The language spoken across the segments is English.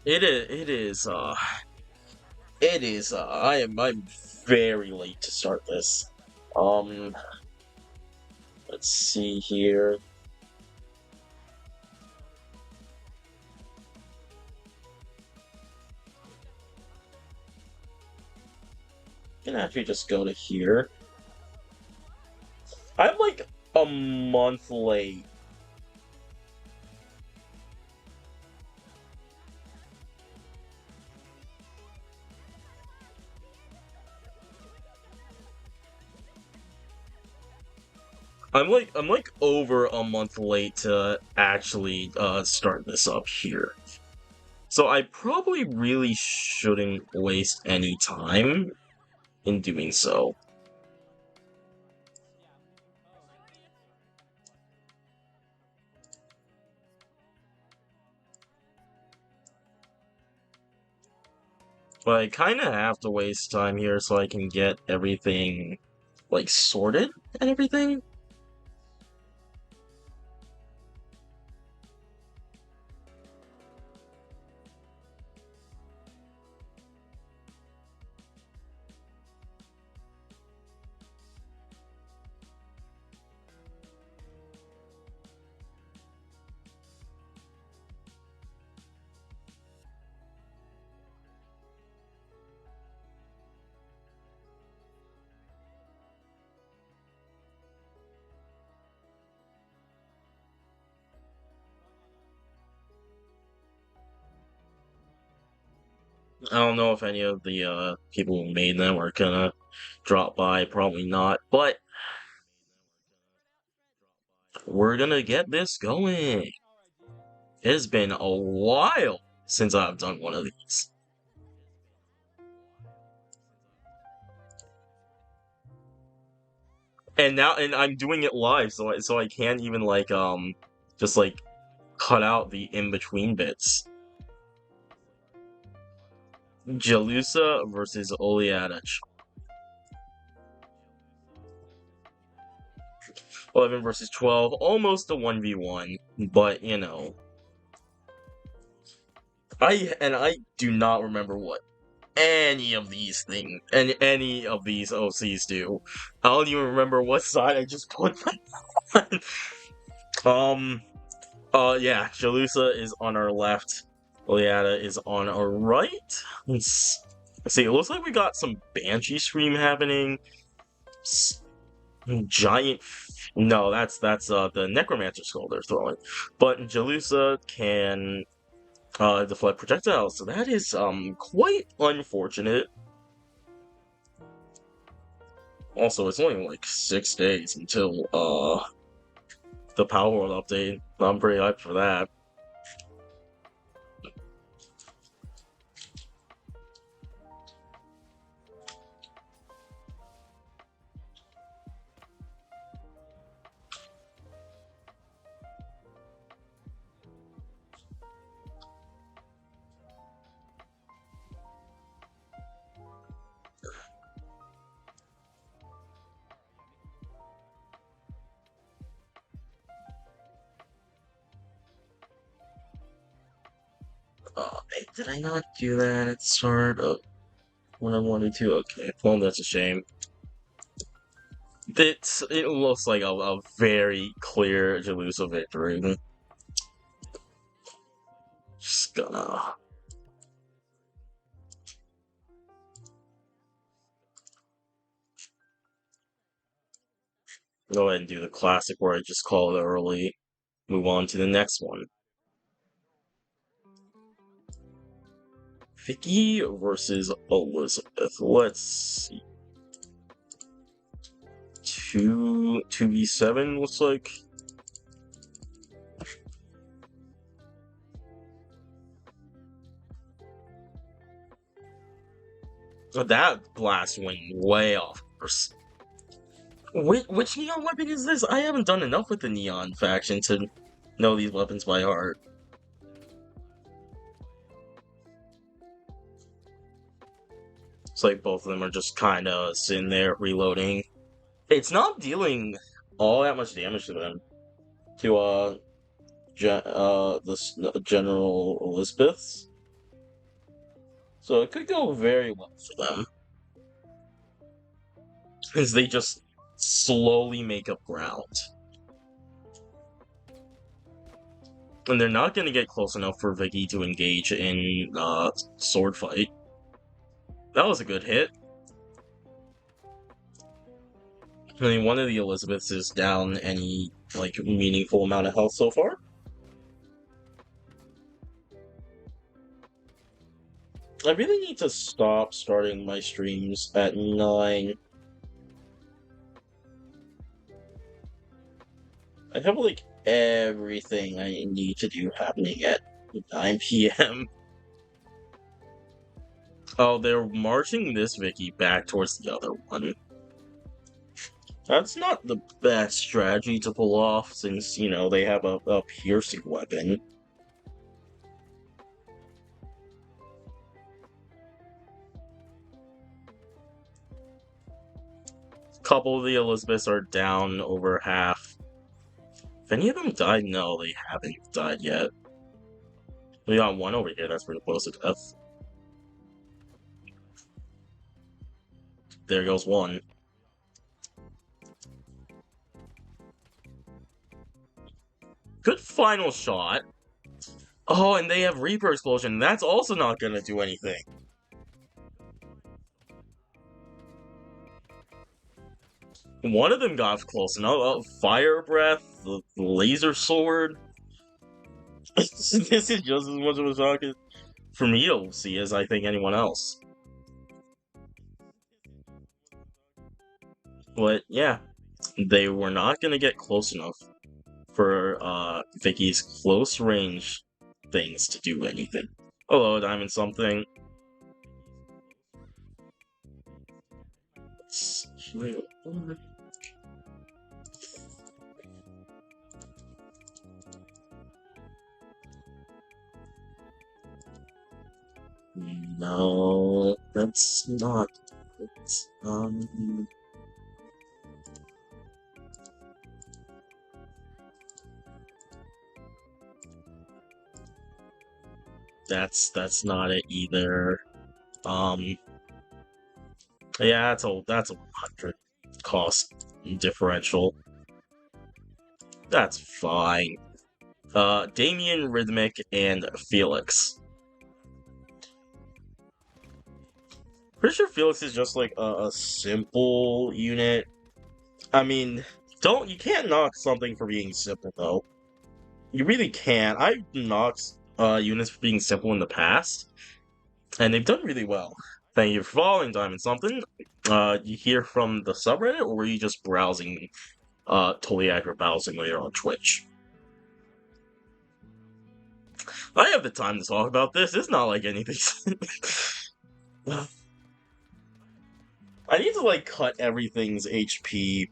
I'm very late to start this. Um, let's see here. Can actually just go to here. I'm like a month late. I'm like over a month late to actually start this up here. So I probably really shouldn't waste any time in doing so. But I kind of have to waste time here so I can get everything like sorted and everything. I don't know if any of the people who made them are gonna drop by. Probably not, but we're gonna get this going. It's been a while since I've done one of these. And I'm doing it live, so I can't even like just like cut out the in between bits. Jalusa versus Oliadich. 11 versus 12, almost a 1v1, but you know. I do not remember what any of these things and any of these OCs do. I don't even remember what side I just put my on. Yeah, Jalusa is on our left. Oleada is on our right. Let's see, it looks like we got some Banshee Scream happening. Giant. No, that's the Necromancer Skull they're throwing. But Jalusa can deflect projectiles, so that is quite unfortunate. Also, it's only like 6 days until the Power World update. I'm pretty hyped for that. Did I not do that at the start of when I wanted to? Okay, well that's a shame. It looks like a very clear Jalusa victory. Just gonna go ahead and do the classic where I just call it early. Move on to the next one. Vicky versus Elizabeth. Let's see. 2v7 looks like. Oh, that blast went way off course. Which neon weapon is this? I haven't done enough with the neon faction to know these weapons by heart. It's like both of them are just kind of sitting there reloading. It's not dealing all that much damage to them. To General Elizabeth's. So it could go very well for them. As they just slowly make up ground. And they're not going to get close enough for Vicky to engage in sword fight. That was a good hit. I mean, one of the Elizabeths is down any, like, meaningful amount of health so far. I really need to stop starting my streams at 9. I have, like, everything I need to do happening at 9 p.m. Oh, they're marching this Vicky back towards the other one. That's not the best strategy to pull off, since, you know, they have a piercing weapon. Couple of the Elizabeths are down over half. If any of them died, no, they haven't died yet. We got one over here that's pretty close to death. There goes one. Good final shot. Oh, and they have Reaper Explosion. That's also not gonna do anything. One of them got close enough. Fire Breath, the Laser Sword. This is just as much of a shock for me to see as I think anyone else. But yeah, they were not gonna get close enough for Vicky's close range things to do anything. Hello, Diamond something. No, that's not it. That's not it either. Yeah, that's a 100 cost differential. That's fine. Damien, Rhythmic, and Felix. Pretty sure Felix is just like a simple unit. I mean, you can't knock something for being simple though. You really can't. I've knocked units for being simple in the past, and they've done really well. Thank you for following Diamond Something. You hear from the subreddit, or were you just browsing Totally Accurate Battle Simulator on Twitch? I have the time to talk about this. It's not like anything. I need to, like, cut everything's HP.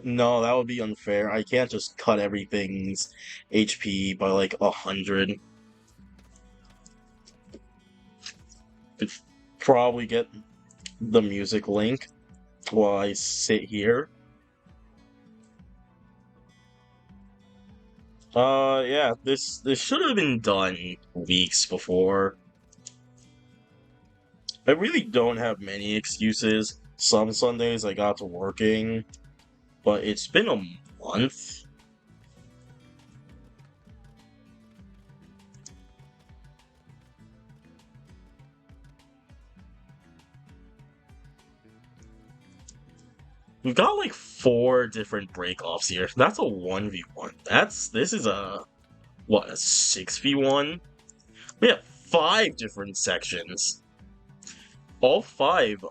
No, that would be unfair. I can't just cut everything's HP by, like, 100. Could probably get the music link while I sit here. Yeah, this should have been done weeks before. I really don't have many excuses. Some Sundays I got to working, but it's been a month. We've got like 4 different break-offs here. That's a 1v1. This is a 6v1? We have 5 different sections. All 5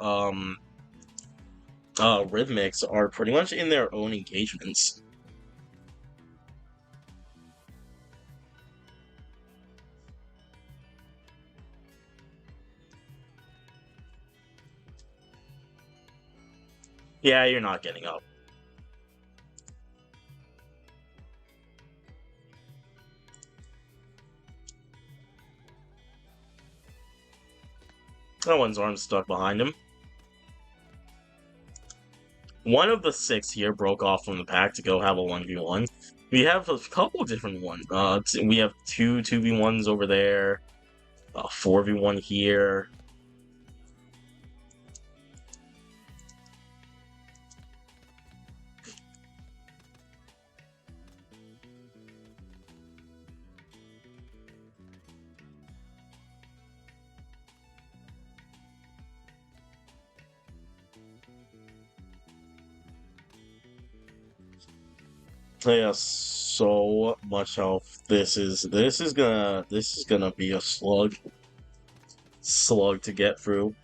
rhythmics are pretty much in their own engagements. Yeah, you're not getting up. That one's arm stuck behind him. One of the 6 here broke off from the pack to go have a 1v1. We have a couple different ones. We have 2 2v1s over there. 4v1 here. Yeah, so much health. This is gonna be a slug to get through.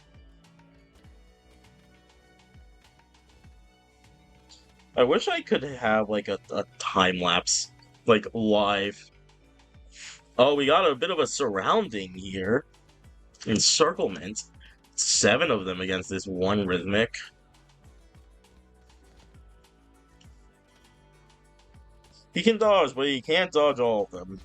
I wish I could have like a time lapse, like live. Oh, we got a bit of a surrounding here. Encirclement. 7 of them against this one Rhythmic. He can dodge, but he can't dodge all of them.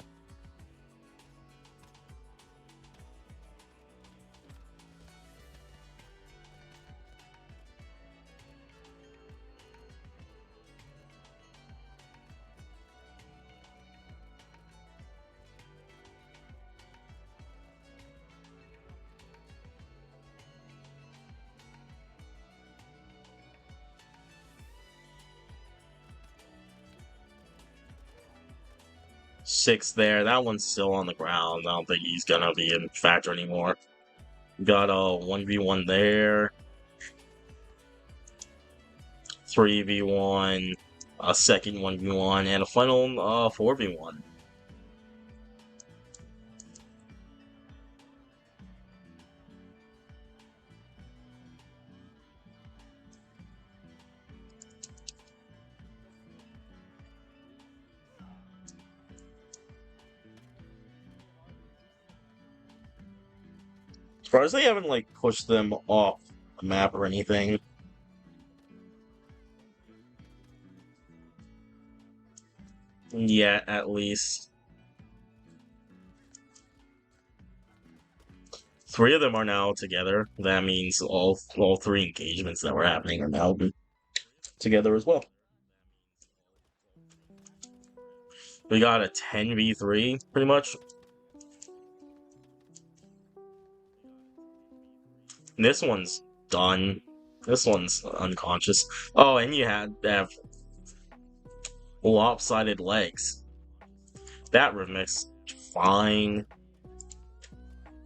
Six there. That one's still on the ground. I don't think he's gonna be in factor anymore. Got a 1v1 there. 3v1. A second 1v1. And a final 4v1. As far as they haven't like pushed them off the map or anything. Yeah, at least. 3 of them are now together. That means all 3 engagements that were happening are now together as well. We got a 10v3, pretty much. And this one's done. This one's unconscious. Oh, and you have lopsided legs. That Rhythmic's fine.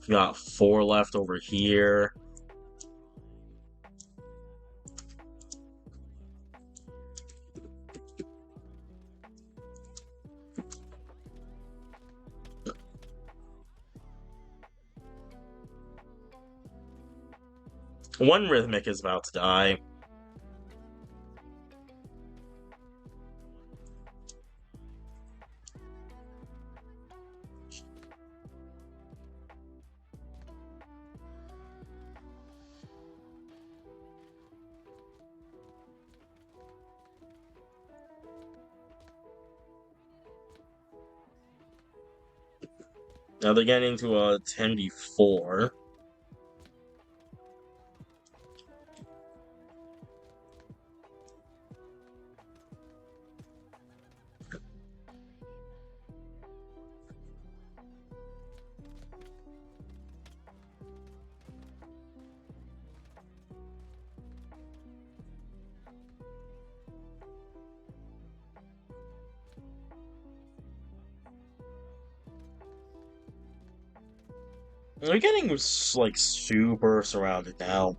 We got 4 left over here. One Rhythmic is about to die. Now they're getting to a 10v4. They're getting like super surrounded now.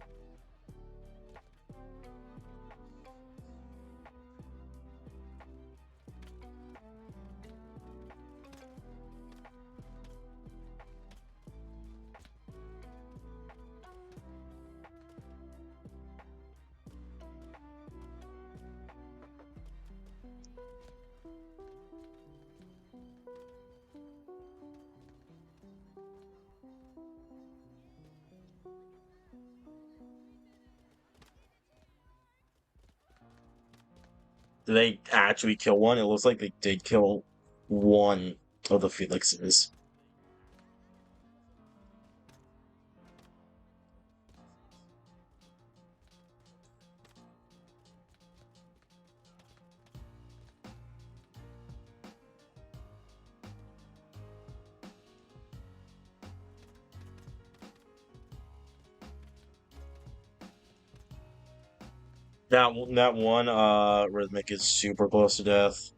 Did they actually kill one? It looks like they did kill one of the Felixes. That one rhythmic is super close to death.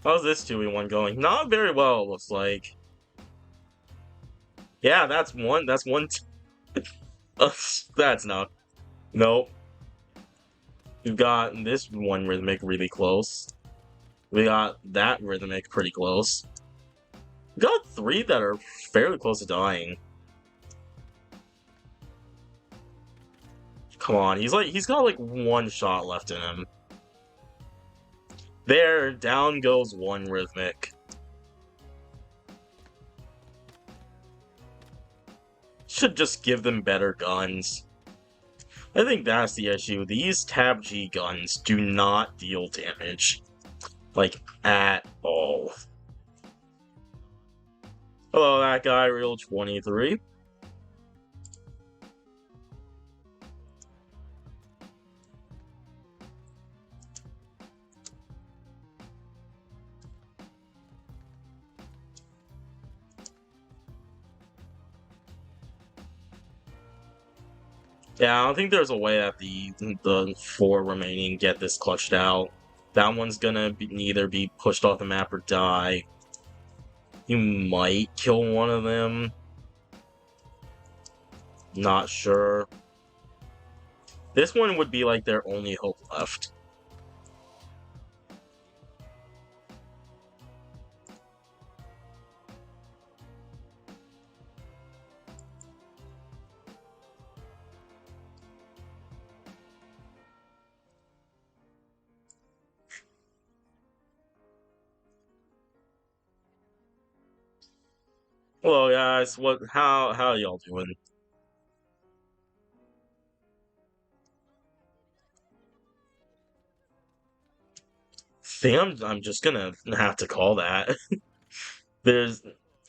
How's this 2v1 going? Not very well, it looks like. Yeah, that's one. That's one. That's not. Nope. We've got this one rhythmic really close. We got that rhythmic pretty close. We got three that are fairly close to dying. Come on, he's got like one shot left in him. There, down goes one rhythmic. Should just give them better guns. I think that's the issue. These Tab G guns do not deal damage. Like, at all. Hello, that guy, Real 23. Yeah, I don't think there's a way that the four remaining get this clutched out. That one's gonna either be pushed off the map or die. You might kill one of them. Not sure. This one would be like their only hope left. Hello guys, how y'all doing? Think I'm just gonna have to call that. There's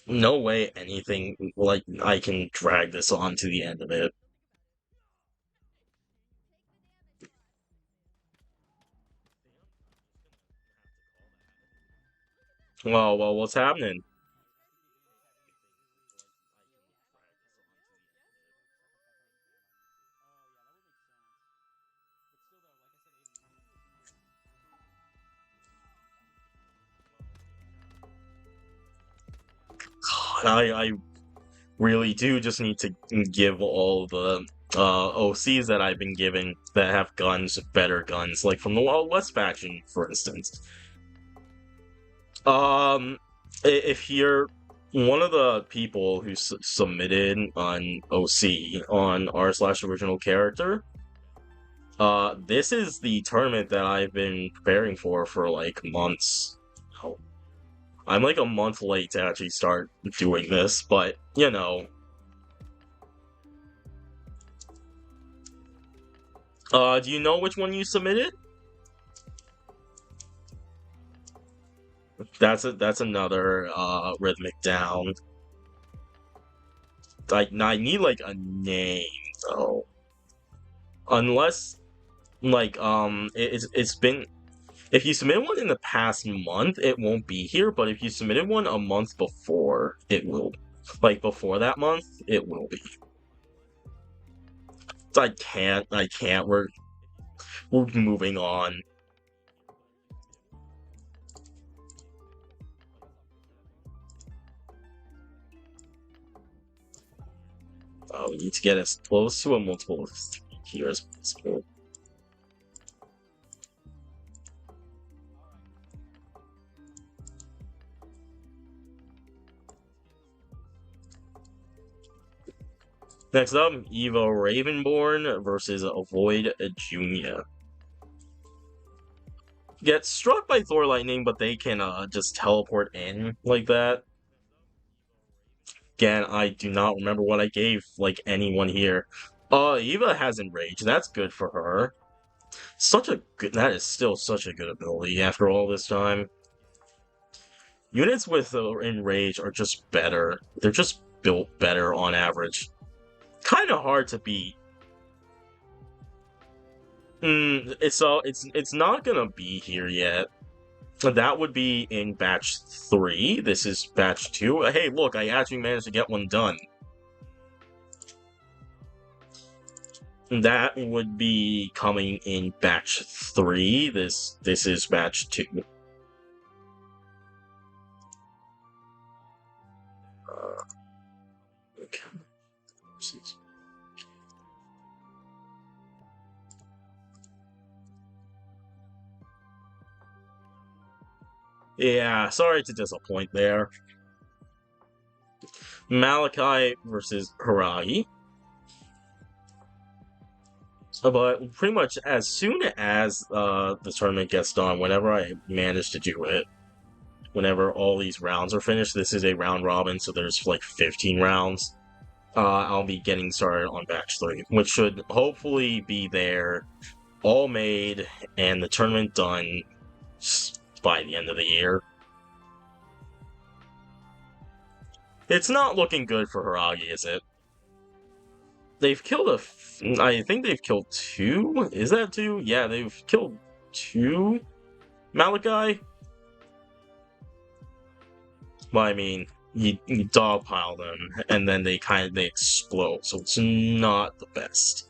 no way anything like I can drag this on to the end of it. Well, what's happening? I really do just need to give all the OCs that I've been given that have guns better guns, like from the Wild West faction, for instance. If you're one of the people who submitted on OC on r/original character, this is the tournament that I've been preparing for like months. I'm like a month late to actually start doing this, but you know. Do you know which one you submitted? That's another rhythmic down. I need like a name though. Unless like it's been if you submit one in the past month, it won't be here, but if you submitted one a month before, it will. Like before that month, it will be. I can't. We're moving on. We need to get as close to a multiple here as possible. Next up, Evo Ravenborn versus Avoid Junior. Get struck by Thor Lightning, but they can just teleport in like that. Again, I do not remember what I gave like anyone here. Eva has Enrage. That's good for her. That is still such a good ability after all this time. Units with Enrage are just better. They're just built better on average. Kind of hard to beat. It's not gonna be here yet. That would be in batch 3. This is batch 2. Hey, look, I actually managed to get one done. That would be coming in batch 3. This is batch 2. Okay. Yeah, sorry to disappoint there. Malachi versus Haragi. But pretty much as soon as the tournament gets done, whenever I manage to do it, whenever all these rounds are finished, this is a round robin, so there's like 15 rounds. I'll be getting started on batch 3, which should hopefully be there, all made, and the tournament done by the end of the year. It's not looking good for Haragi, is it? They've killed I think they've killed 2? Is that 2? Yeah, they've killed 2 Malachi? Well, I mean, you dogpile them, and then they explode, so it's not the best.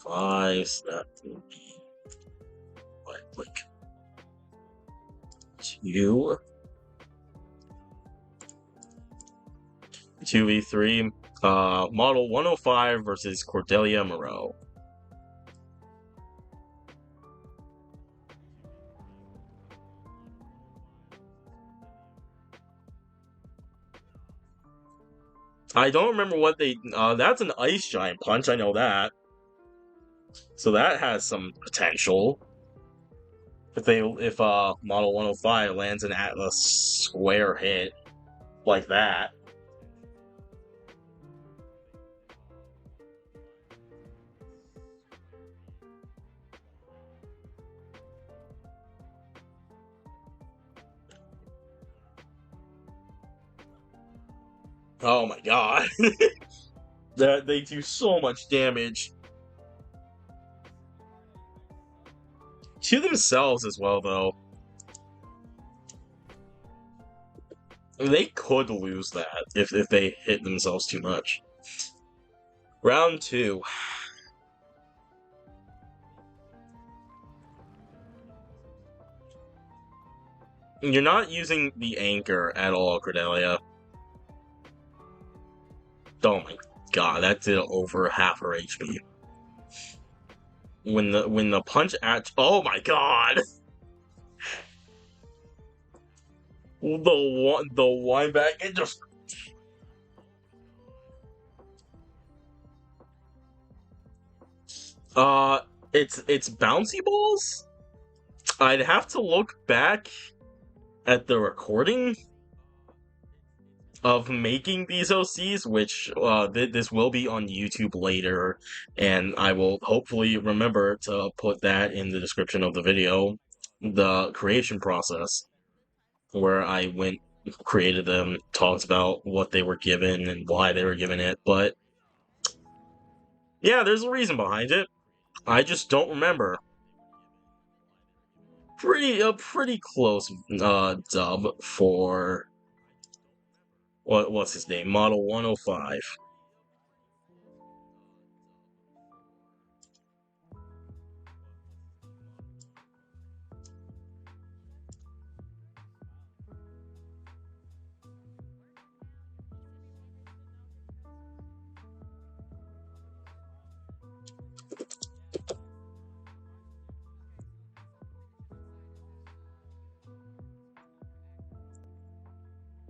Five, that would be like 2. 2v3. Model 105 versus Cordelia Moreau. I don't remember what they. That's an ice giant punch. I know that. So that has some potential. If Model 105 lands an Atlas square hit like that. Oh my god. That they do so much damage. To themselves as well, though. They could lose that if they hit themselves too much. Round 2. You're not using the anchor at all, Cordelia. Oh my god, that did over half her HP. When the punch at oh my god, the one back it just it's bouncy balls. I'd have to look back at the recording of making these OCs, which this will be on YouTube later, and I will hopefully remember to put that in the description of the video, the creation process, where I went, created them, talked about what they were given and why they were given it, but yeah, there's a reason behind it. I just don't remember. Pretty close dub for what's his name? Model 105.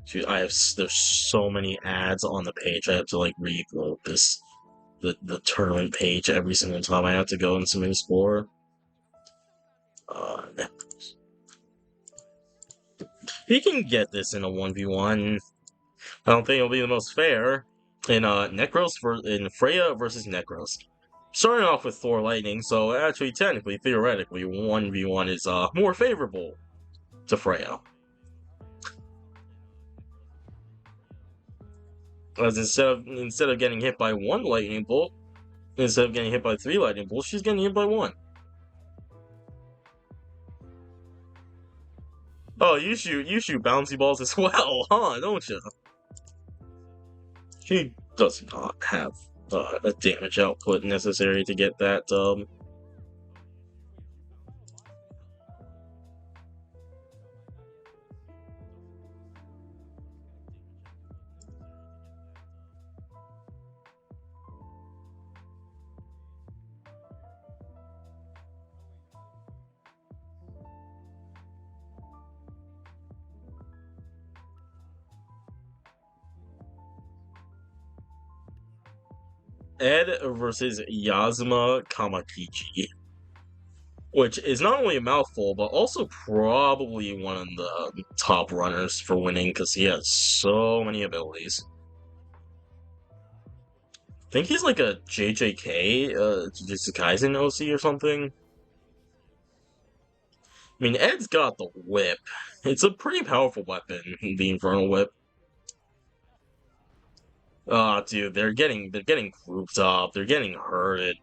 Dude, there's so many ads on the page. I have to like reload the tournament page every single time I have to go in some Explorer. He can get this in a 1v1. I don't think it'll be the most fair in in Freya versus Necros. Starting off with Thor Lightning, so actually, technically, theoretically, 1v1 is more favorable to Freya. As instead of getting hit by one lightning bolt, instead of getting hit by 3 lightning bolts, she's getting hit by 1. Oh, you shoot bouncy balls as well, huh? Don't you? She does not have a damage output necessary to get that. Ed versus Yazuma Kamakichi, which is not only a mouthful, but also probably one of the top runners for winning because he has so many abilities. I think he's like a JJK, Jujutsu Kaisen OC or something. I mean, Ed's got the whip. It's a pretty powerful weapon, the Infernal Whip. Ah, dude, they're getting grouped up. They're getting hurted.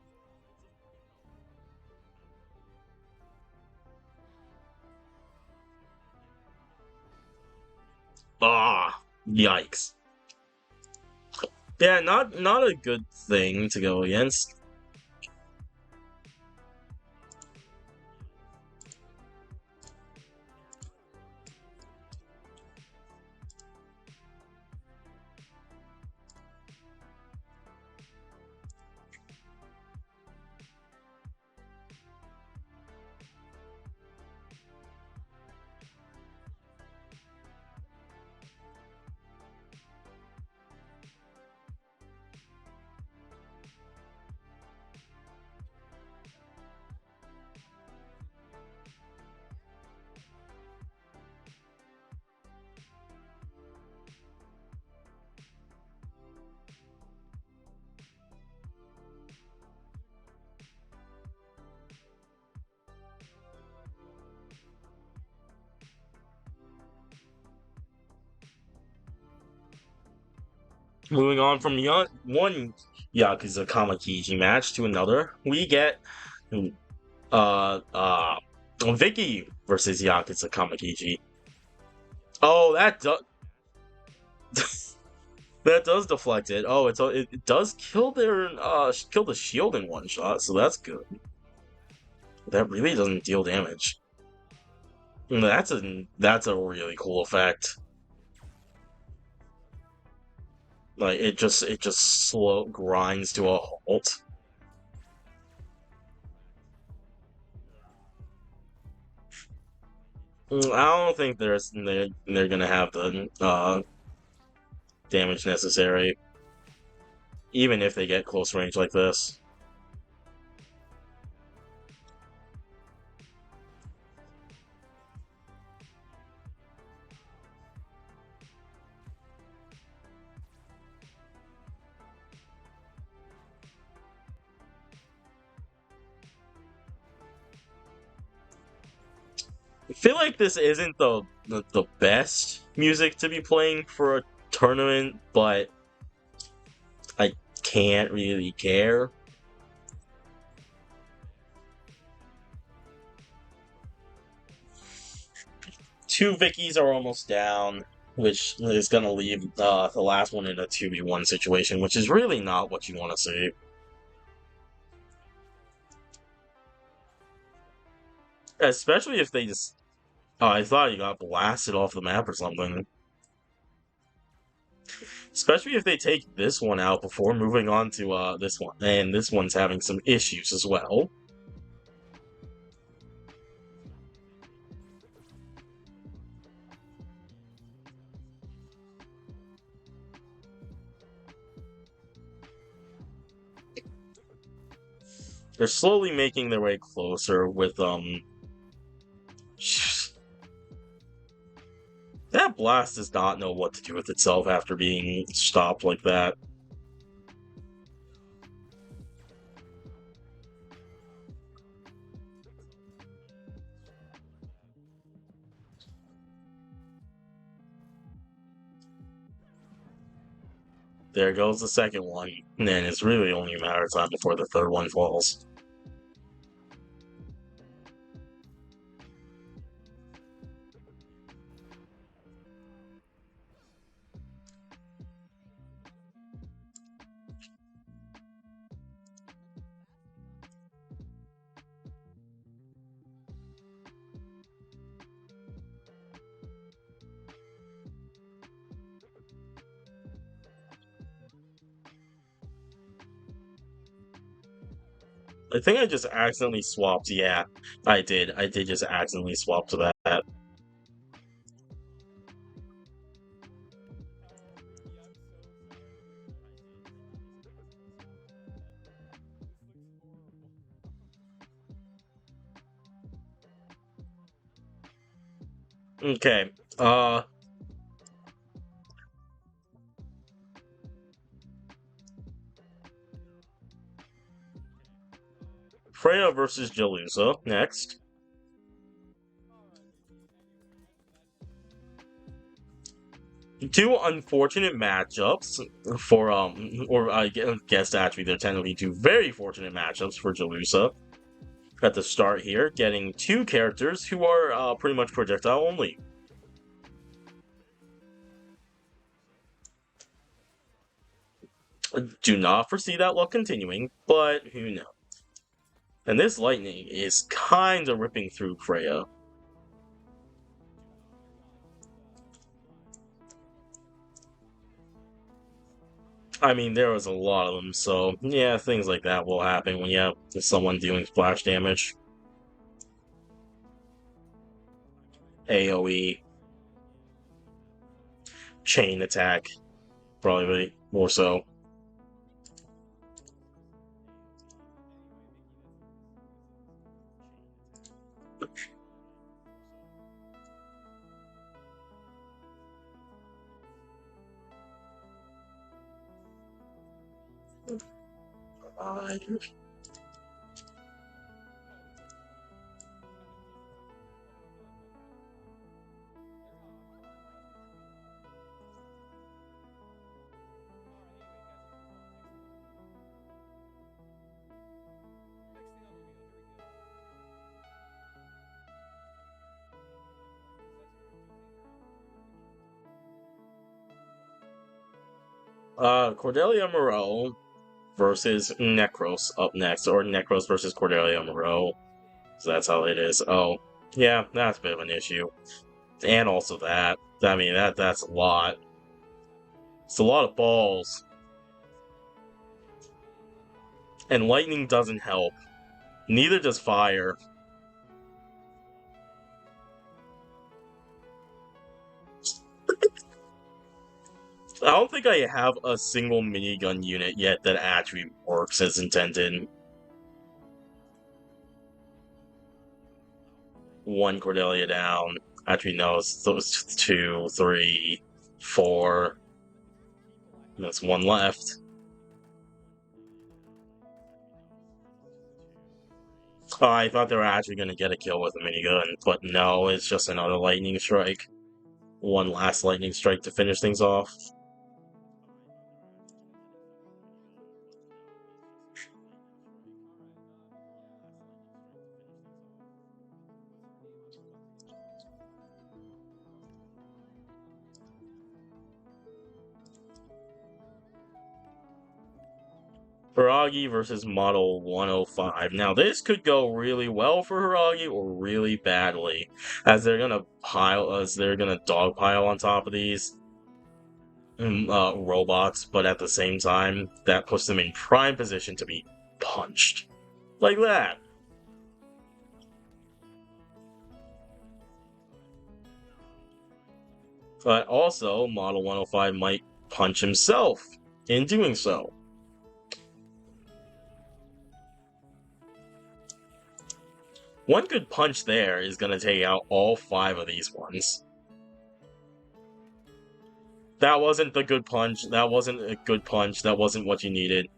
Ah, yikes. Yeah, not a good thing to go against. Moving on from one Yakuza Kamakiji match to another, we get uh uh Vicky versus Yakuza Kamakiji. Oh, that does deflect it. Oh, it does kill kill the shield in one shot, so that's good. That really doesn't deal damage. That's a really cool effect. Like it just slow grinds to a halt. I don't think they're gonna have the damage necessary, even if they get close range like this. I feel like this isn't the best music to be playing for a tournament, but I can't really care. Two Vickies are almost down, which is going to leave the last one in a 2v1 situation, which is really not what you want to see. Especially if they just... Oh, I thought you got blasted off the map or something. Especially if they take this one out before moving on to this one. And this one's having some issues as well. They're slowly making their way closer with Blast does not know what to do with itself after being stopped like that. There goes the second one, and then it's really only a matter of time before the third one falls. I think I just accidentally swapped. Yeah, I did. I did just accidentally swap to that. Okay. Freya versus Jalusa next. Two unfortunate matchups for or I guess actually they're technically two very fortunate matchups for Jalusa at the start here, getting two characters who are pretty much projectile only. Do not foresee that luck continuing, but who knows? And this lightning is kind of ripping through Freya. I mean, there was a lot of them, so yeah, things like that will happen when you have someone doing splash damage. AoE, chain attack, probably more so. Cordelia Moreau versus Necros up next, or Necros versus Cordelia Moreau. So that's how it is. Oh, yeah, that's a bit of an issue. And also that. I mean, that's a lot. It's a lot of balls. And lightning doesn't help. Neither does fire. I don't think I have a single minigun unit yet that actually works as intended. One Cordelia down. Actually, no, it's those 2, 3, 4. There's one left. Oh, I thought they were actually going to get a kill with a minigun, but no, it's just another lightning strike. One last lightning strike to finish things off. Hiragi versus Model 105. Now, this could go really well for Hiragi or really badly, as they're gonna dogpile on top of these robots, but at the same time, that puts them in prime position to be punched. Like that. But also, Model 105 might punch himself in doing so. One good punch there is going to take out all 5 of these ones. That wasn't the good punch. That wasn't a good punch. That wasn't what you needed.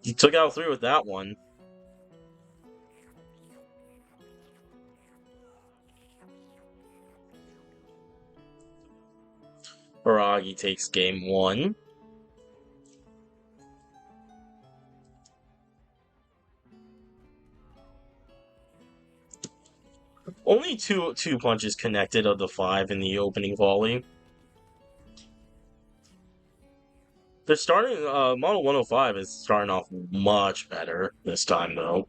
You took out 3 with that one. Aragi takes game 1. Only two punches connected of the 5 in the opening volley. They're starting. Model 105 is starting off much better this time, though.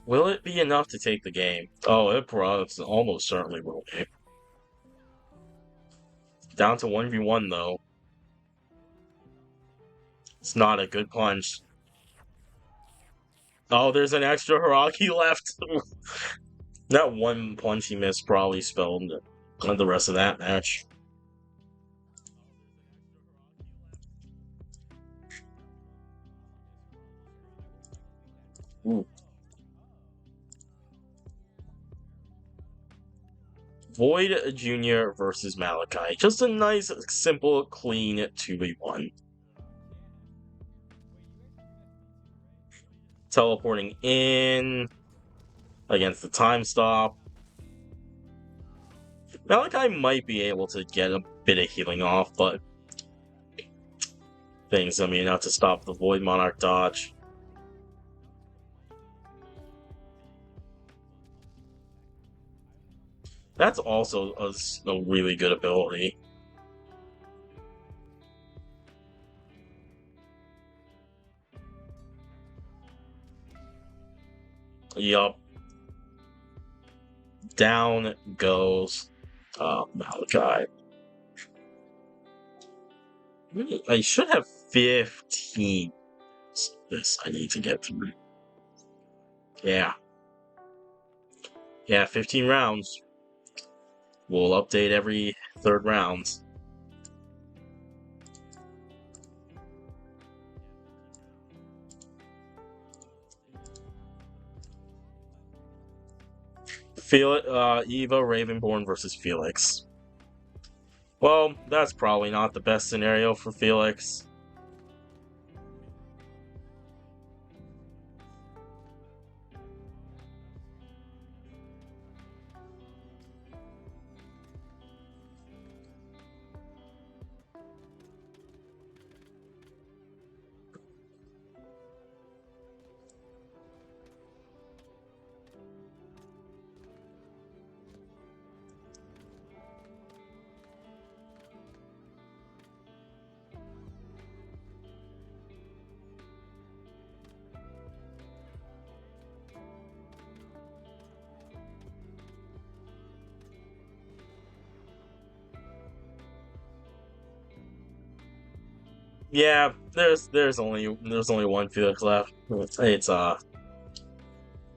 Will it be enough to take the game? Oh, it almost certainly will be. Down to 1v1, though. It's not a good punch. Oh, there's an extra Haraki left. That one punch he missed probably spelled the rest of that match. Ooh. Void Jr. versus Malachi. Just a nice, simple, clean 2v1. Teleporting in against the time stop. Malachi might be able to get a bit of healing off, but things, I mean, not to stop the Void Monarch dodge. That's also a really good ability. Yup. Down goes Malachi. I should have 15. This I need to get through. Yeah. Yeah, 15 rounds. We'll update every 3rd round. Eva Ravenborn versus Felix. Well, that's probably not the best scenario for Felix. Yeah, there's only one Felix left. It's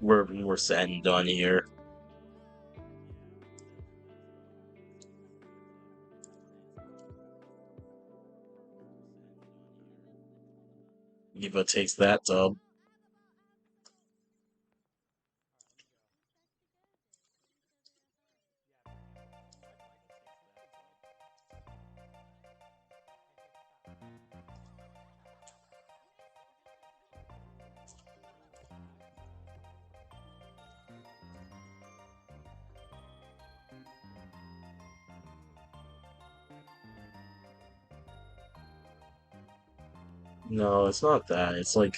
we're set and done here. Eva takes that dub. No, it's not that. It's like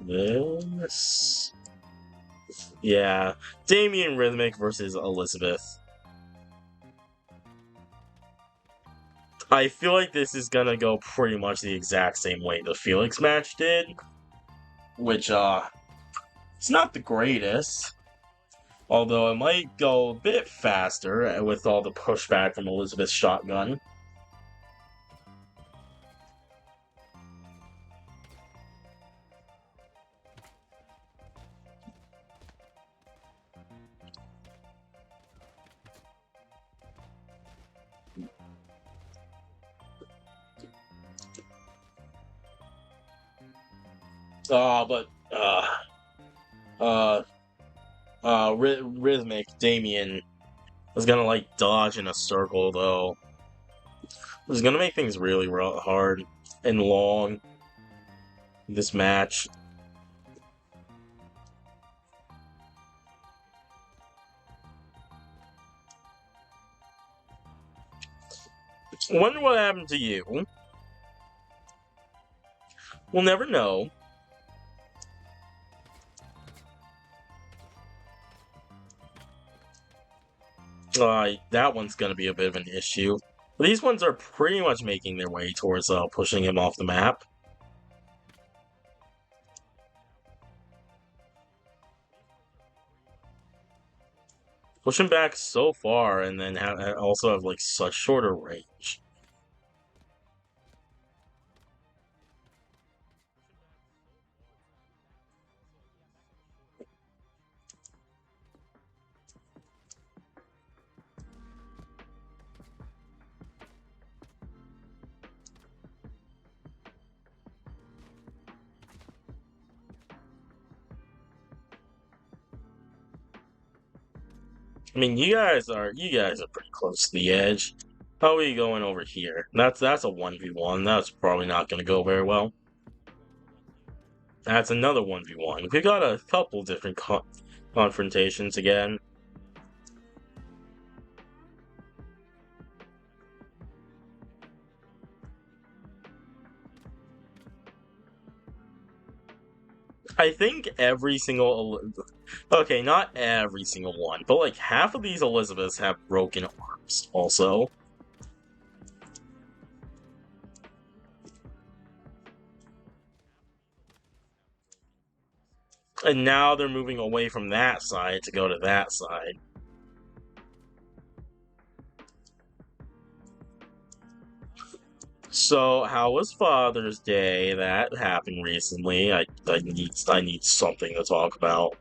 this. Yeah, Damien Rhythmic versus Elizabeth. I feel like this is gonna go pretty much the exact same way the Felix match did, which it's not the greatest. Although it might go a bit faster with all the pushback from Elizabeth's shotgun. But uh, Rhythmic Damien is gonna like dodge in a circle though. It's gonna make things really hard and long. This match. Wonder what happened to you. We'll never know. That one's gonna be a bit of an issue. These ones are pretty much making their way towards pushing him off the map. Push him back so far, and then also have like such shorter range. I mean, you guys are pretty close to the edge. How are you going over here? That's a 1v1. That's probably not going to go very well. That's another 1v1. We got a couple different confrontations again. I think every single... Okay, not every single one, but like half of these Elizabeths have broken arms also. And now they're moving away from that side to go to that side. So, how was Father's Day? That happened recently. I need something to talk about.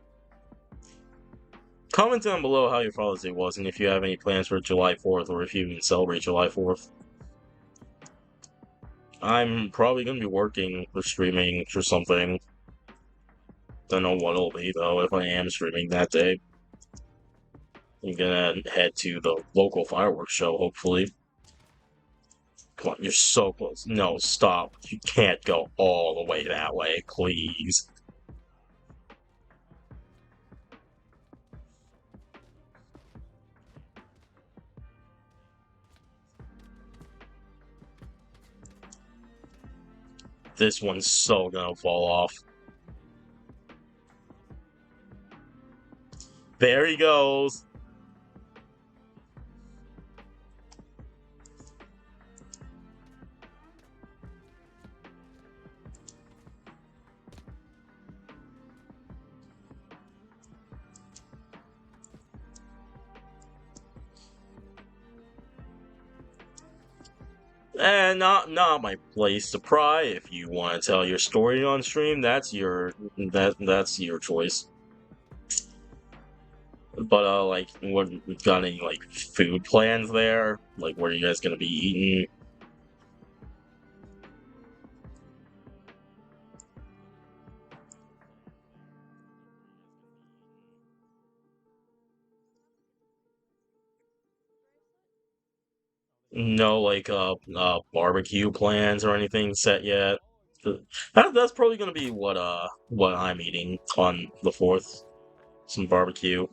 Comment down below how your Father's Day was, and if you have any plans for July 4th, or if you even celebrate July 4th. I'm probably gonna be working or streaming or something. Don't know what it'll be though. If I am streaming that day, I'm gonna head to the local fireworks show. Hopefully. Come on, you're so close. No, stop. You can't go all the way that way, please. This one's so gonna fall off. There he goes. And not my place to pry. If you want to tell your story on stream, that's that's your choice. But like, what got any like food plans there? Like, what are you guys gonna be eating? No, like barbecue plans or anything set yet. That's probably gonna be what I'm eating on the 4th. Some barbecue.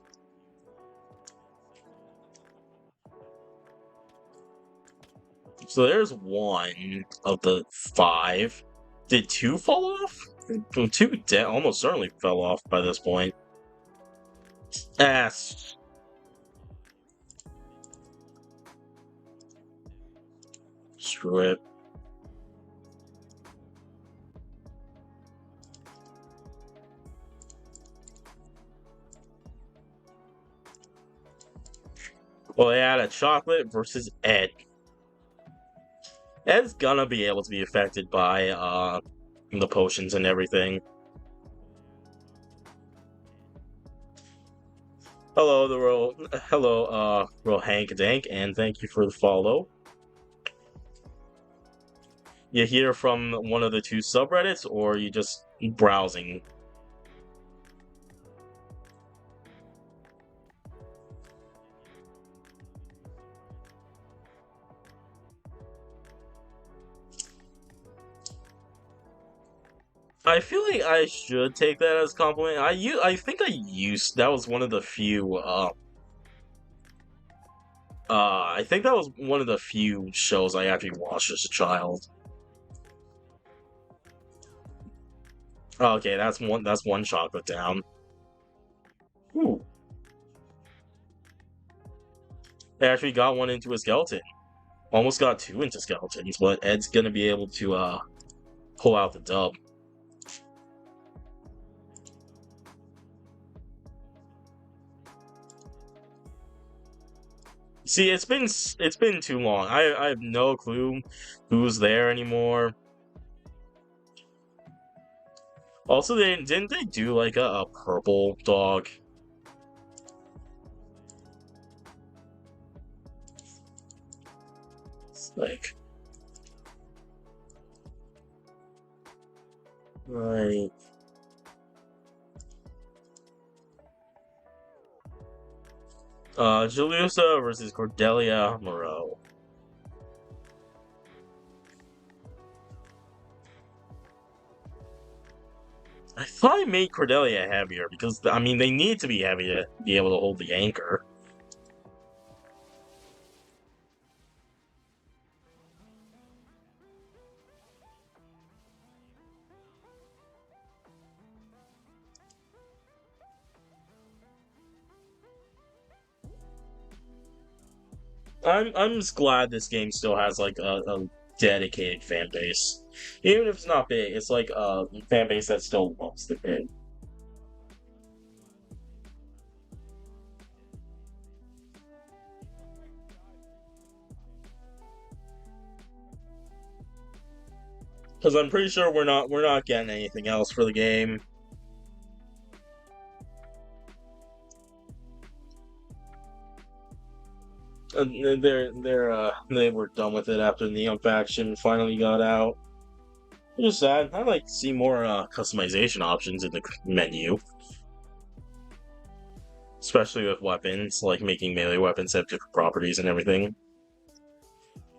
So there's one of the 5. Did 2 fall off? 2 almost certainly fell off by this point. Ass. Screw it. Well, they had a chocolate versus Ed. Ed's gonna be able to be affected by the potions and everything. Hello, Real Hank Dank, and thank you for the follow. You hear from one of the 2 subreddits, or you just browsing. I feel like I should take that as a compliment. I think I used that was one of the few I think that was one of the few shows I actually watched as a child. Okay, that's one chocolate down. Ooh. I actually got one into a skeleton. Almost got two into skeletons, but Ed's gonna be able to pull out the dub. See, it's been too long. I have no clue who's there anymore. Also, didn't they do like a purple dog? It's like right. Juliusa versus Cordelia Moreau. I thought I made Cordelia heavier because I mean they need to be heavy to be able to hold the anchor. I'm just glad this game still has like a dedicated fan base, even if it's not big. It's like a fan base that still loves the game. Because I'm pretty sure we're not getting anything else for the game. And they were done with it after the Neon faction finally got out. It was sad. I'd like to see more customization options in the menu, especially with weapons, like making melee weapons have different properties and everything.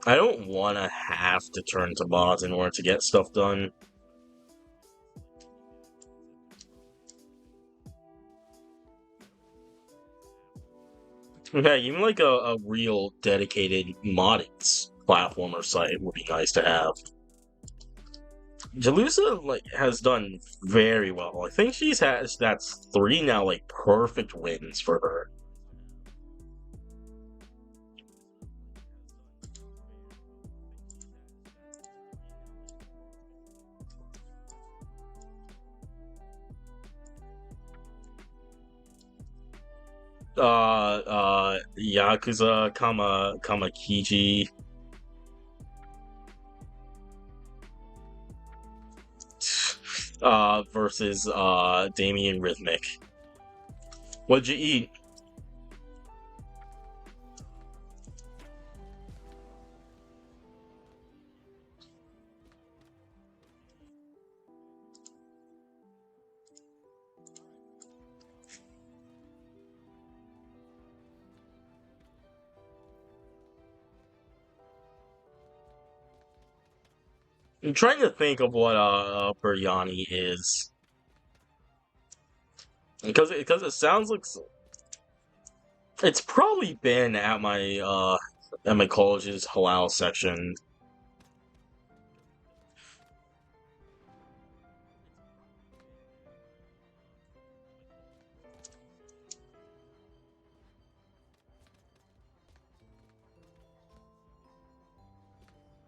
I don't want to have to turn to mods in order to get stuff done. Yeah, even like a real dedicated modding platformer site would be nice to have. Jalusa like has done very well. I think that's three now like perfect wins for her. Yakuza Kamakiji versus Damien Rhythmic. What'd you eat? I'm trying to think of what biryani is because it sounds like it's probably been at my college's halal section.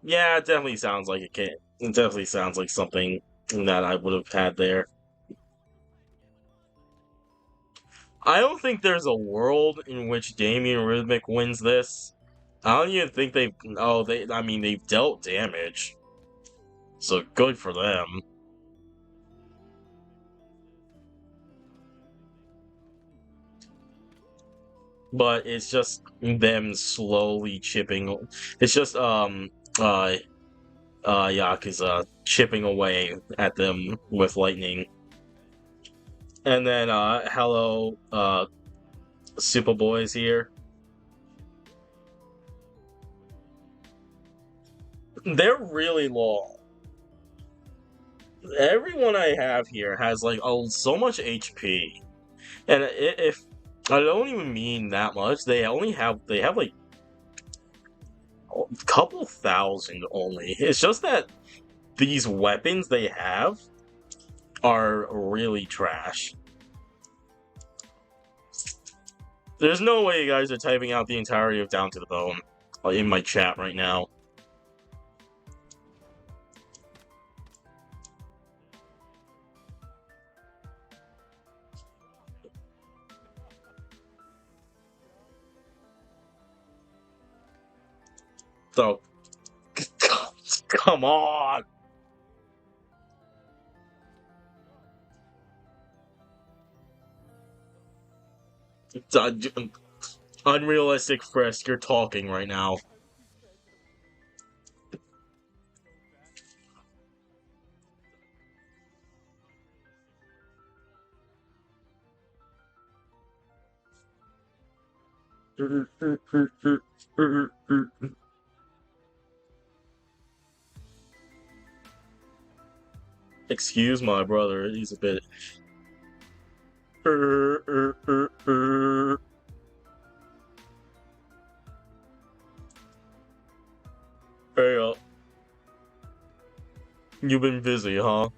Yeah, it definitely sounds like it definitely sounds like something that I would have had there. I don't think there's a world in which Damien Rhythmic wins this. I don't even think they've. Oh, they. I mean, they've dealt damage, so good for them. But it's just them slowly chipping. It's just Yakuza, chipping away at them with lightning. And then, hello, Superboy's here. They're really long. Everyone I have here has, like, so much HP. And if I don't even mean that much, they have like a couple thousand only. It's just that these weapons they have are really trash. There's no way you guys are typing out the entirety of Down to the Bone in my chat right now. So, come on! Unrealistic Frisk, you're talking right now. Excuse my brother, he's a bit... Hey, you've been busy, huh?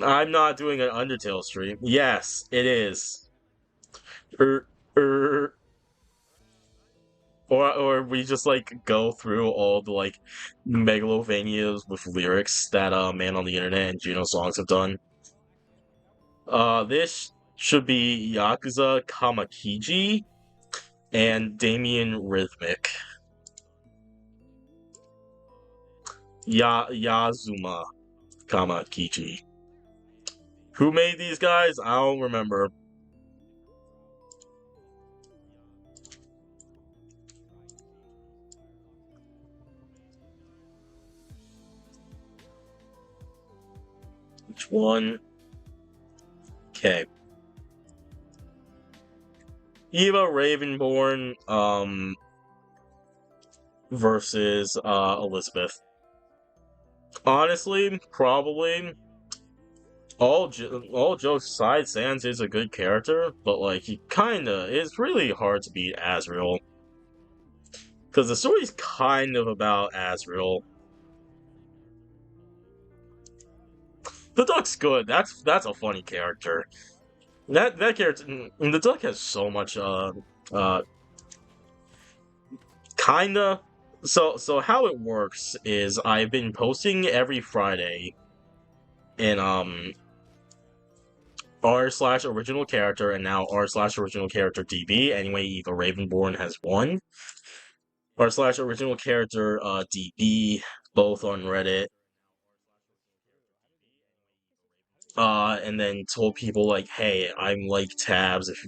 I'm not doing an Undertale stream. Yes, it is. Er, er. Or we just like go through all the like Megalovanias with lyrics that Man on the Internet and Juno Songs have done. This should be Yakuza Kamakiji and Damien Rhythmic. Yazuma Kamakiji. Who made these guys? I don't remember. Which one? Okay. Eva Ravenborn, versus, Elizabeth. Honestly, probably, all jokes aside, Sans is a good character, but, like, it's really hard to beat Asriel. Because the story's kind of about Asriel. The Duck's good, that's a funny character. That character, the Duck has so much, kinda. So how it works is I've been posting every Friday in r/original character and now r/original character DB. Anyway, Eva Ravenborn has won. r/original character DB, both on Reddit. And then told people like, hey, I'm like tabs. If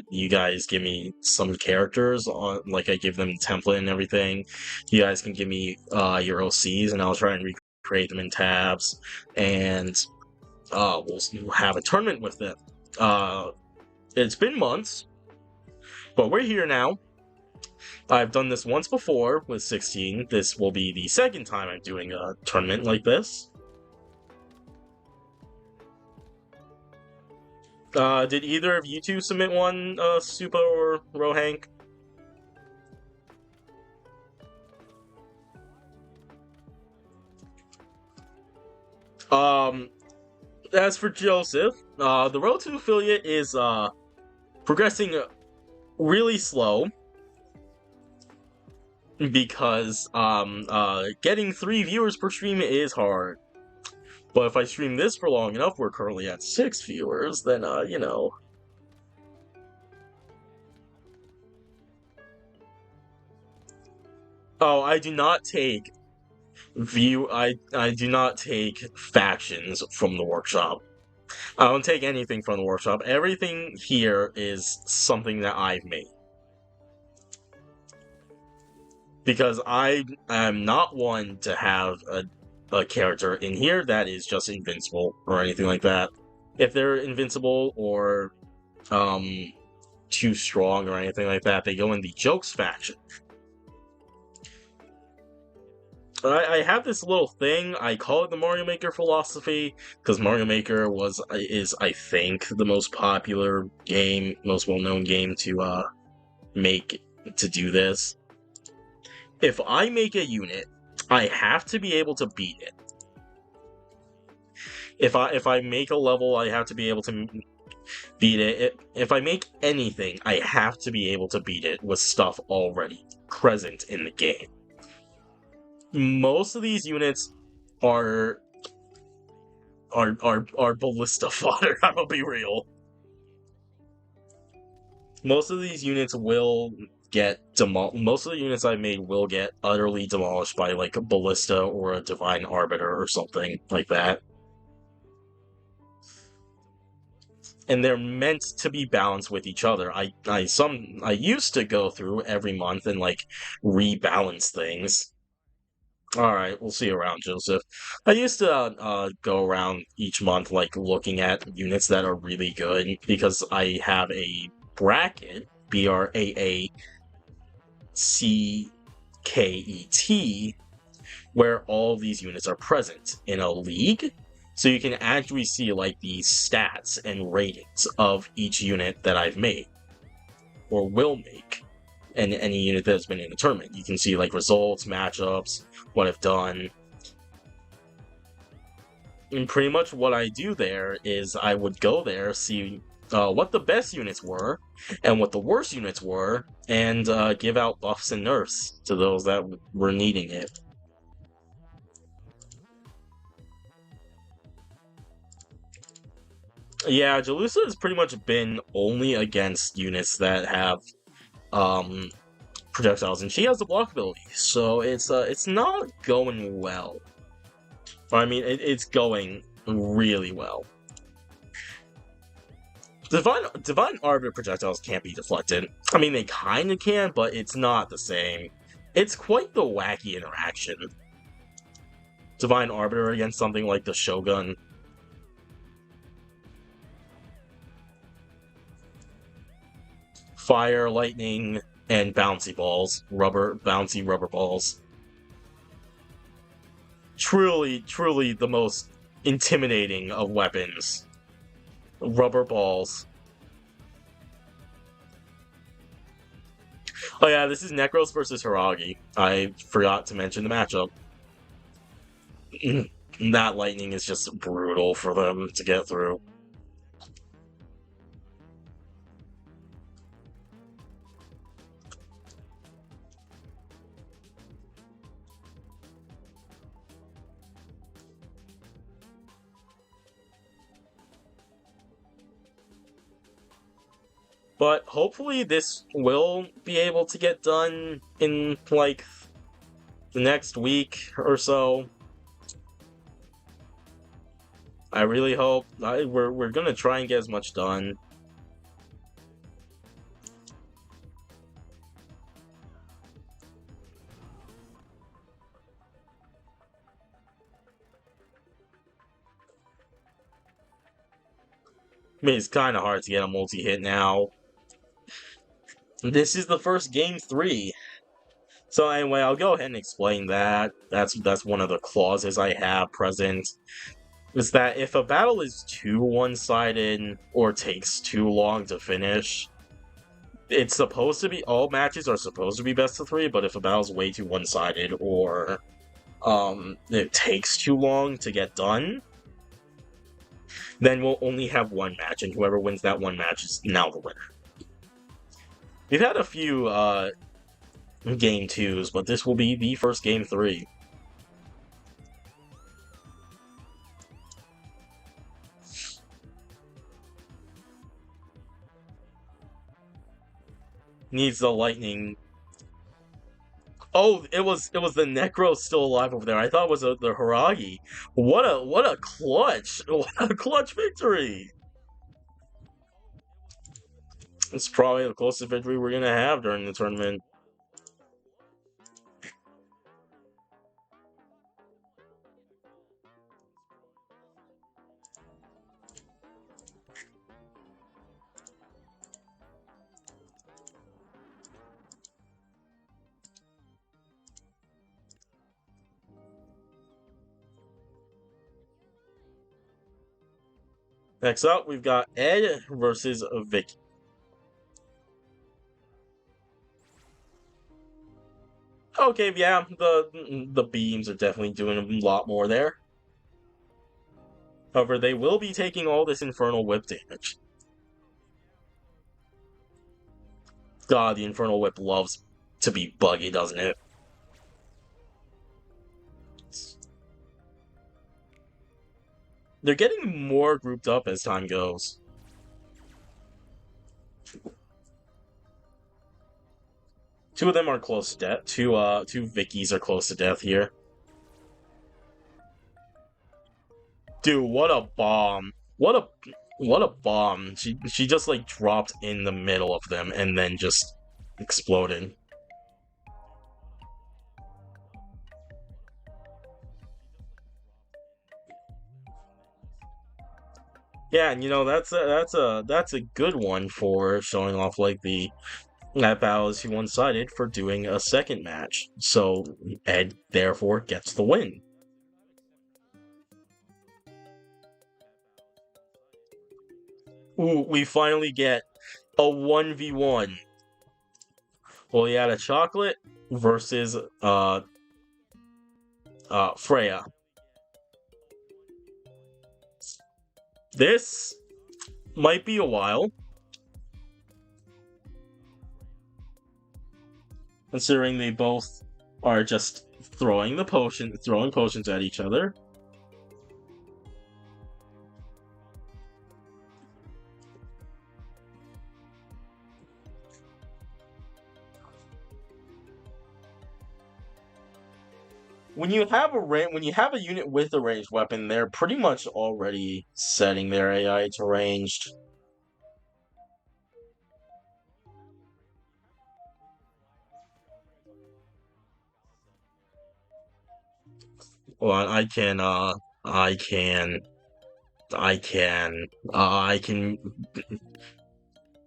you guys give me some characters on, like I give them a template and everything, you guys can give me your OCs, and I'll try and recreate them in tabs, and we'll have a tournament with it. It's been months, but we're here now. I've done this once before with 16. This will be the second time I'm doing a tournament like this. Did either of you two submit one, Supa or Rohank? As for Joseph, the road to affiliate is, progressing really slow. Because, getting 3 viewers per stream is hard. But if I stream this for long enough, we're currently at 6 viewers, then, you know. Oh, I do not take I do not take factions from the workshop. I don't take anything from the workshop. Everything here is something that I've made. Because I am not one to have a character in here that is just invincible or anything like that. If they're invincible or too strong or anything like that, they go in the Jokes faction. I have this little thing. I call it the Mario Maker philosophy because Mario Maker is I think the most popular game, most well-known game to make to do this. If I make a unit, I have to be able to beat it. If I make a level, I have to be able to beat it. If I make anything, I have to be able to beat it with stuff already present in the game. Most of these units are ballista fodder. I'll be real. Most of these units will get most of the units I made will get utterly demolished by like a ballista or a divine arbiter or something like that. And they're meant to be balanced with each other. I used to go through every month and like rebalance things. Alright, we'll see you around, Joseph. I used to go around each month, like, looking at units that are really good, because I have a bracket, BRAACKET, where all these units are present in a league, so you can actually see, like, the stats and ratings of each unit that I've made, or will make. And any unit that's been in a tournament. You can see like results, matchups, what I've done. And pretty much what I do there is I would go there, see what the best units were, and what the worst units were, and give out buffs and nerfs to those that were needing it. Yeah, Jalusa has pretty much been only against units that have projectiles, and she has the block ability, so it's not going well. I mean, it's going really well. Divine Arbiter projectiles can't be deflected. I mean, they kind of can, but it's not the same. It's quite the wacky interaction. Divine Arbiter against something like the Shogun. Fire, lightning, and bouncy balls. Bouncy rubber balls. Truly the most intimidating of weapons. Rubber balls. Oh yeah, this is Necros versus Hiragi. I forgot to mention the matchup. That lightning is just brutal for them to get through. But hopefully this will be able to get done in, like, the next week or so. I really hope. We're gonna try and get as much done. I mean, it's kind of hard to get a multi-hit now. This is the first game 3. So anyway, I'll go ahead and explain that. That's one of the clauses I have present. Is that if a battle is too one-sided or takes too long to finish, it's supposed to be, all matches are supposed to be best of 3, but if a battle's way too one-sided or it takes too long to get done, then we'll only have one match, and whoever wins that one match is now the winner. We've had a few game 2s, but this will be the first game 3. Needs the lightning. Oh, it was the Necro still alive over there. I thought it was the Hiragi. What a clutch! What a clutch victory! It's probably the closest victory we're gonna have during the tournament. Next up, we've got Ed versus Vicky. Okay, yeah, the beams are definitely doing a lot more there. However, they will be taking all this Infernal Whip damage. God, the Infernal Whip loves to be buggy, doesn't it? They're getting more grouped up as time goes. Two of them are close to death. Two Vickies are close to death here. Dude, what a bomb. What a bomb. She just like dropped in the middle of them and then just exploded. Yeah, and that's a good one for showing off like the that battle is one-sided for doing a second match. So Ed therefore gets the win. Ooh, we finally get a 1v1. Oleana Chocolate versus Freya. This might be a while, considering they both are just throwing potions at each other. When you have a unit with a ranged weapon, they're pretty much already setting their AI to ranged. Well, I can, I can, I can,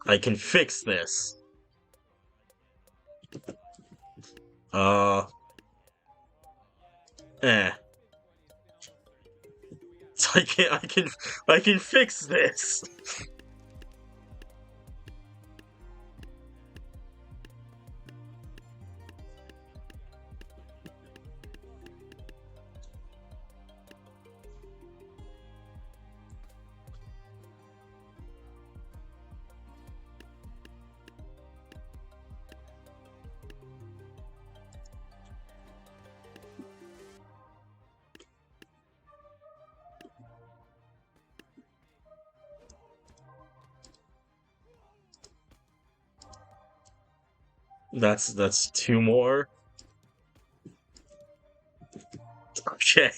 I can fix this. Uh, eh. So I can fix this. That's two more. Okay.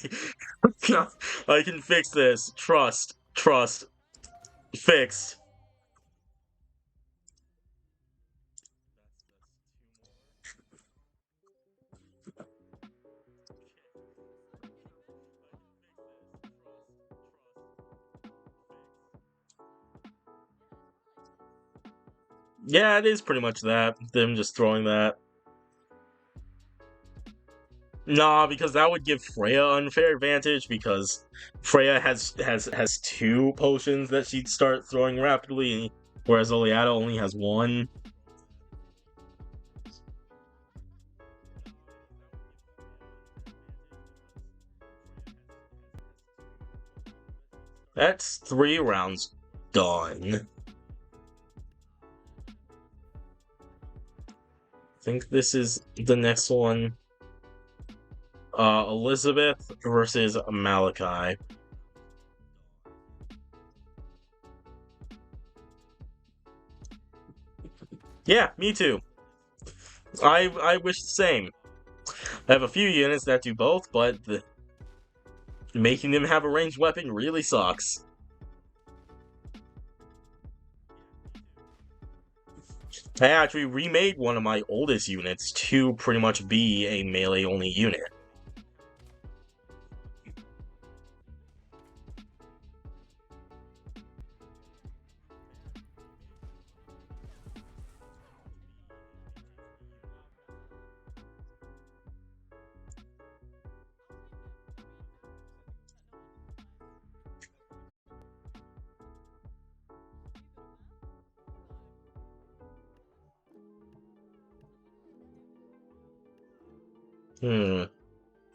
I can fix this. Trust, fixed. Yeah, it is pretty much that. Them just throwing that. Nah, because that would give Freya unfair advantage because Freya has two potions that she'd start throwing rapidly, whereas Oleada only has one. That's 3 rounds done. I think this is the next one. Elizabeth versus Malachi. Yeah, me too. I wish the same. I have a few units that do both, but making them have a ranged weapon really sucks. I actually remade one of my oldest units to pretty much be a melee-only unit.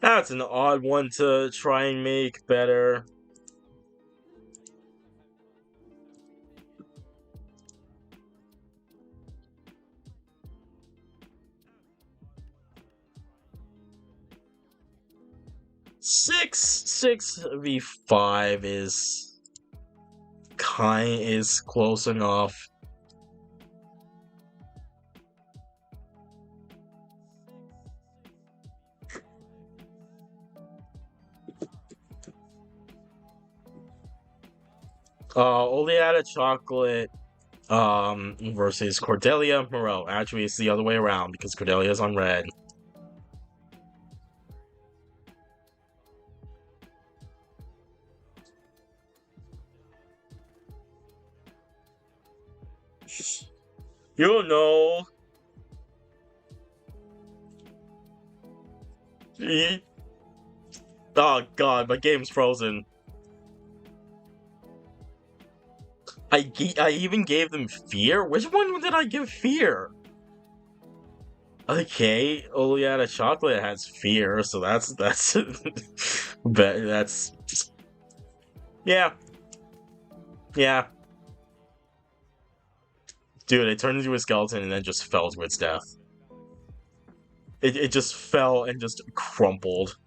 That's an odd one to try and make better. Six v5 is close enough. Oleata Chocolate versus Cordelia Moreau. Actually, it's the other way around because Cordelia's on red. You don't know. Oh god, my game's frozen. I even gave them fear? Which one did I give fear? Okay, Oleata Chocolate has fear, so that's but that's yeah. Yeah. Dude, it turned into a skeleton and then just fell to its death. It just fell and just crumpled.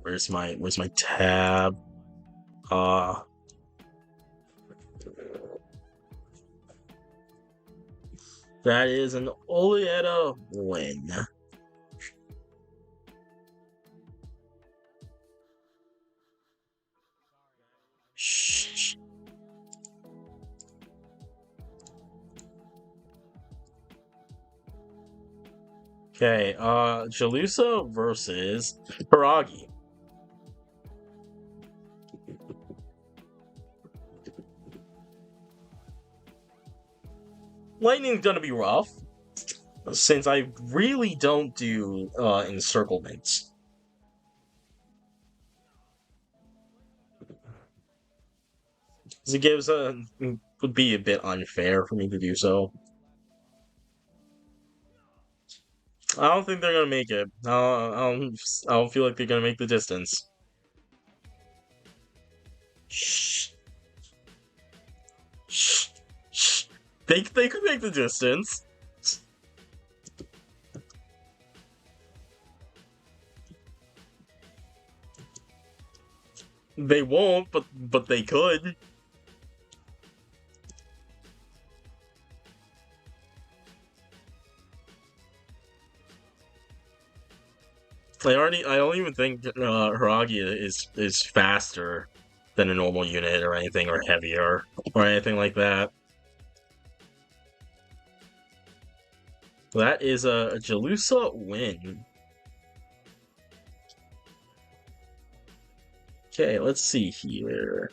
Where's my tab? That is an Oleata win. Shh. Okay, Jalusa versus Hiragi. Lightning's gonna be rough, since I really don't do encirclements. It gives would be a bit unfair for me to do so. I don't think they're gonna make it. I don't feel like they're gonna make the distance. Shh. Shh. Shh. They could make the distance. They won't, but they could. I don't even think Hiragi is faster than a normal unit or anything, or heavier, or anything like that. That is a Jalusa win. Okay, let's see here.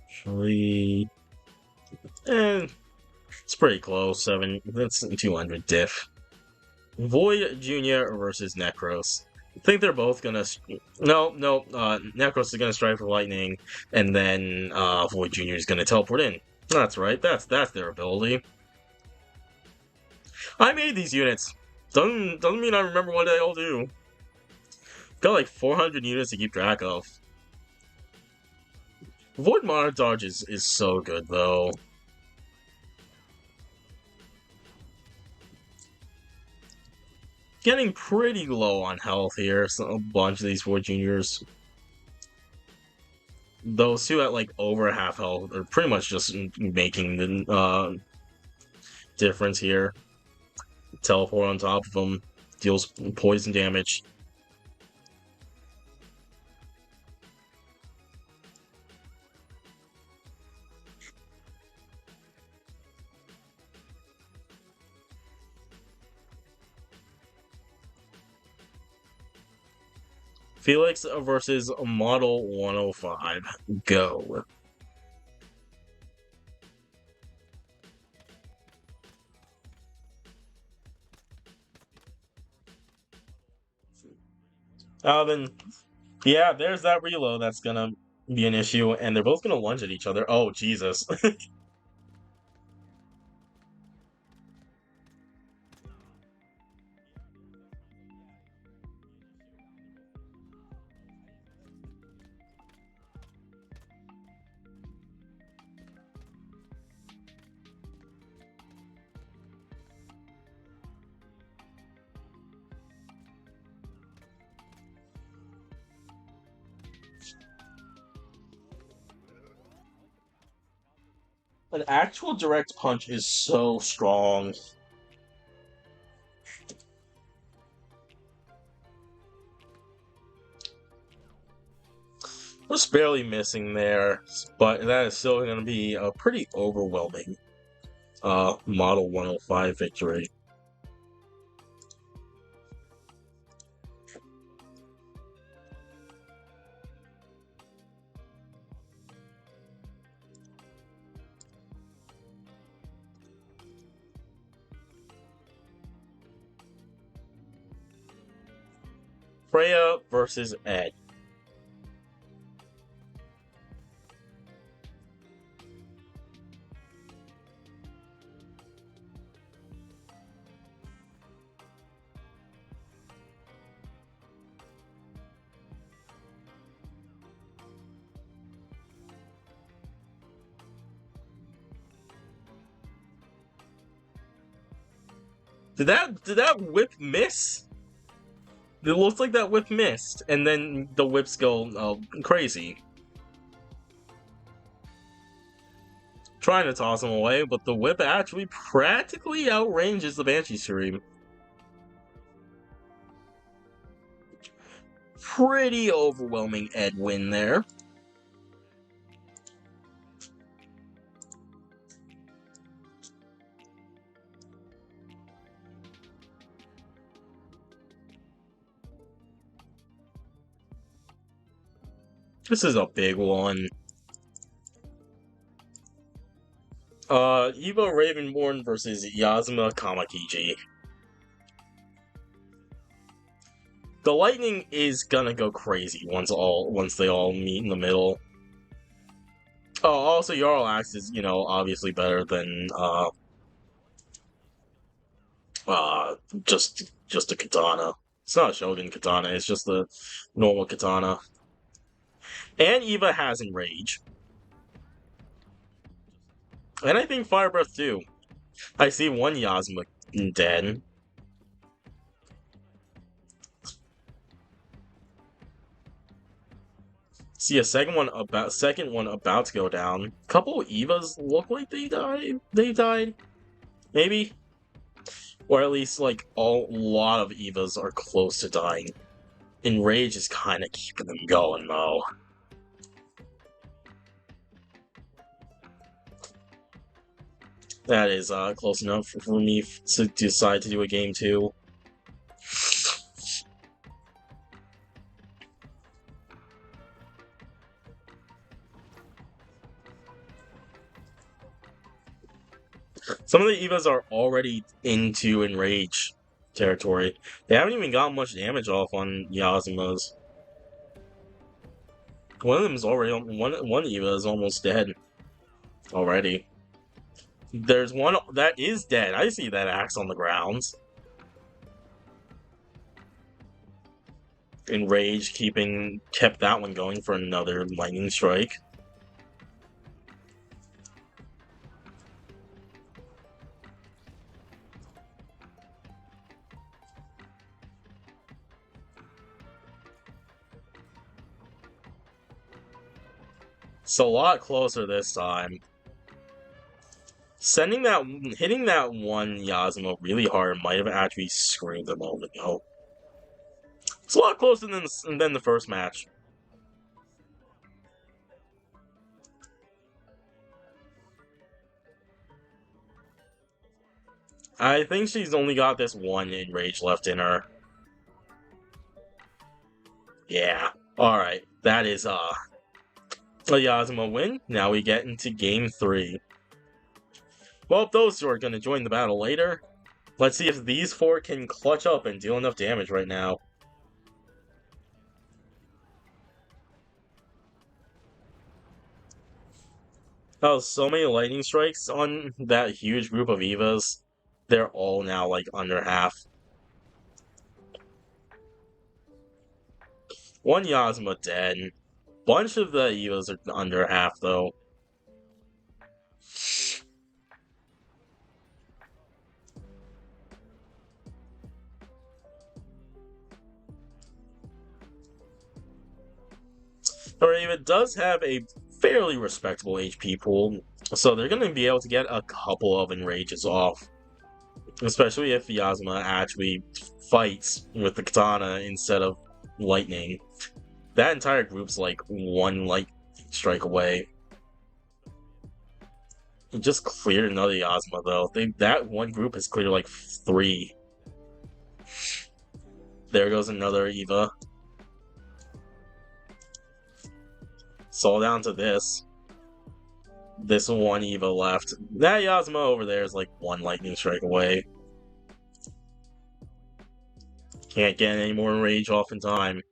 Actually, it's pretty close. That's 200 diff. Void Jr. versus Necros. I think they're both gonna. No. Necros is gonna strike for lightning, and then Void Jr. is gonna teleport in. That's right. That's their ability. I made these units. Doesn't mean I remember what they all do. Got like 400 units to keep track of. Void Monarch Dodge is so good though. getting pretty low on health here. So a bunch of these 4 juniors. Those two at like over half health are pretty much just making the difference here. Teleport on top of them deals poison damage. Felix versus Model 105. Go. Then, yeah, there's that reload that's gonna be an issue, and they're both gonna lunge at each other. Oh, Jesus. An actual direct punch is so strong. Just barely missing there, but that is still going to be a pretty overwhelming Model 105 victory. Freya versus Ed. Did that whip miss? It looks like that whip missed, and then the whips go crazy. Trying to toss him away, but the whip actually practically outranges the Banshee Stream. Pretty overwhelming Ed win there. This is a big one. Evo Ravenborn versus Yazuma Kamakiji. The lightning is gonna go crazy once they all meet in the middle. Oh, also Jarl Axe is, obviously better than just a katana. It's not a Shogun katana, it's just the normal katana. And Eva has Enrage. And I think Fire Breath too. I see one Yazuma dead. See a second one about to go down. Couple Evas look like they died. They died. Maybe. Or at least like a lot of Evas are close to dying. Enrage is kinda keeping them going though. That is close enough for me to decide to do a game 2. Some of the Evas are already into Enrage territory. They haven't even got much damage off on Yazuma's. One of them is already one Eva is almost dead already. There's one that is dead. I see that axe on the ground. Enrage kept that one going for another lightning strike. It's a lot closer this time. Hitting that one Yasuma really hard might have actually screwed them over, though. It's a lot closer than the first match. I think she's only got this one Enrage left in her. Yeah. Alright. That is, a Yasuma win. Now we get into Game 3. Well, those two are going to join the battle later. Let's see if these four can clutch up and deal enough damage right now. Oh, so many lightning strikes on that huge group of Evas. They're all now, like, under half. One Yasuma dead. Bunch of the Evas are under half, though. Or Eva does have a fairly respectable HP pool, so they're going to be able to get a couple of Enrages off. Especially if Yasuma actually fights with the katana instead of lightning. That entire group's like one lightning strike away. He just cleared another Yasuma though. That one group has cleared like 3. There goes another Eva. It's all down to this. This one Eva left. That Yasuma over there is like one lightning strike away. Can't get any more rage off in time.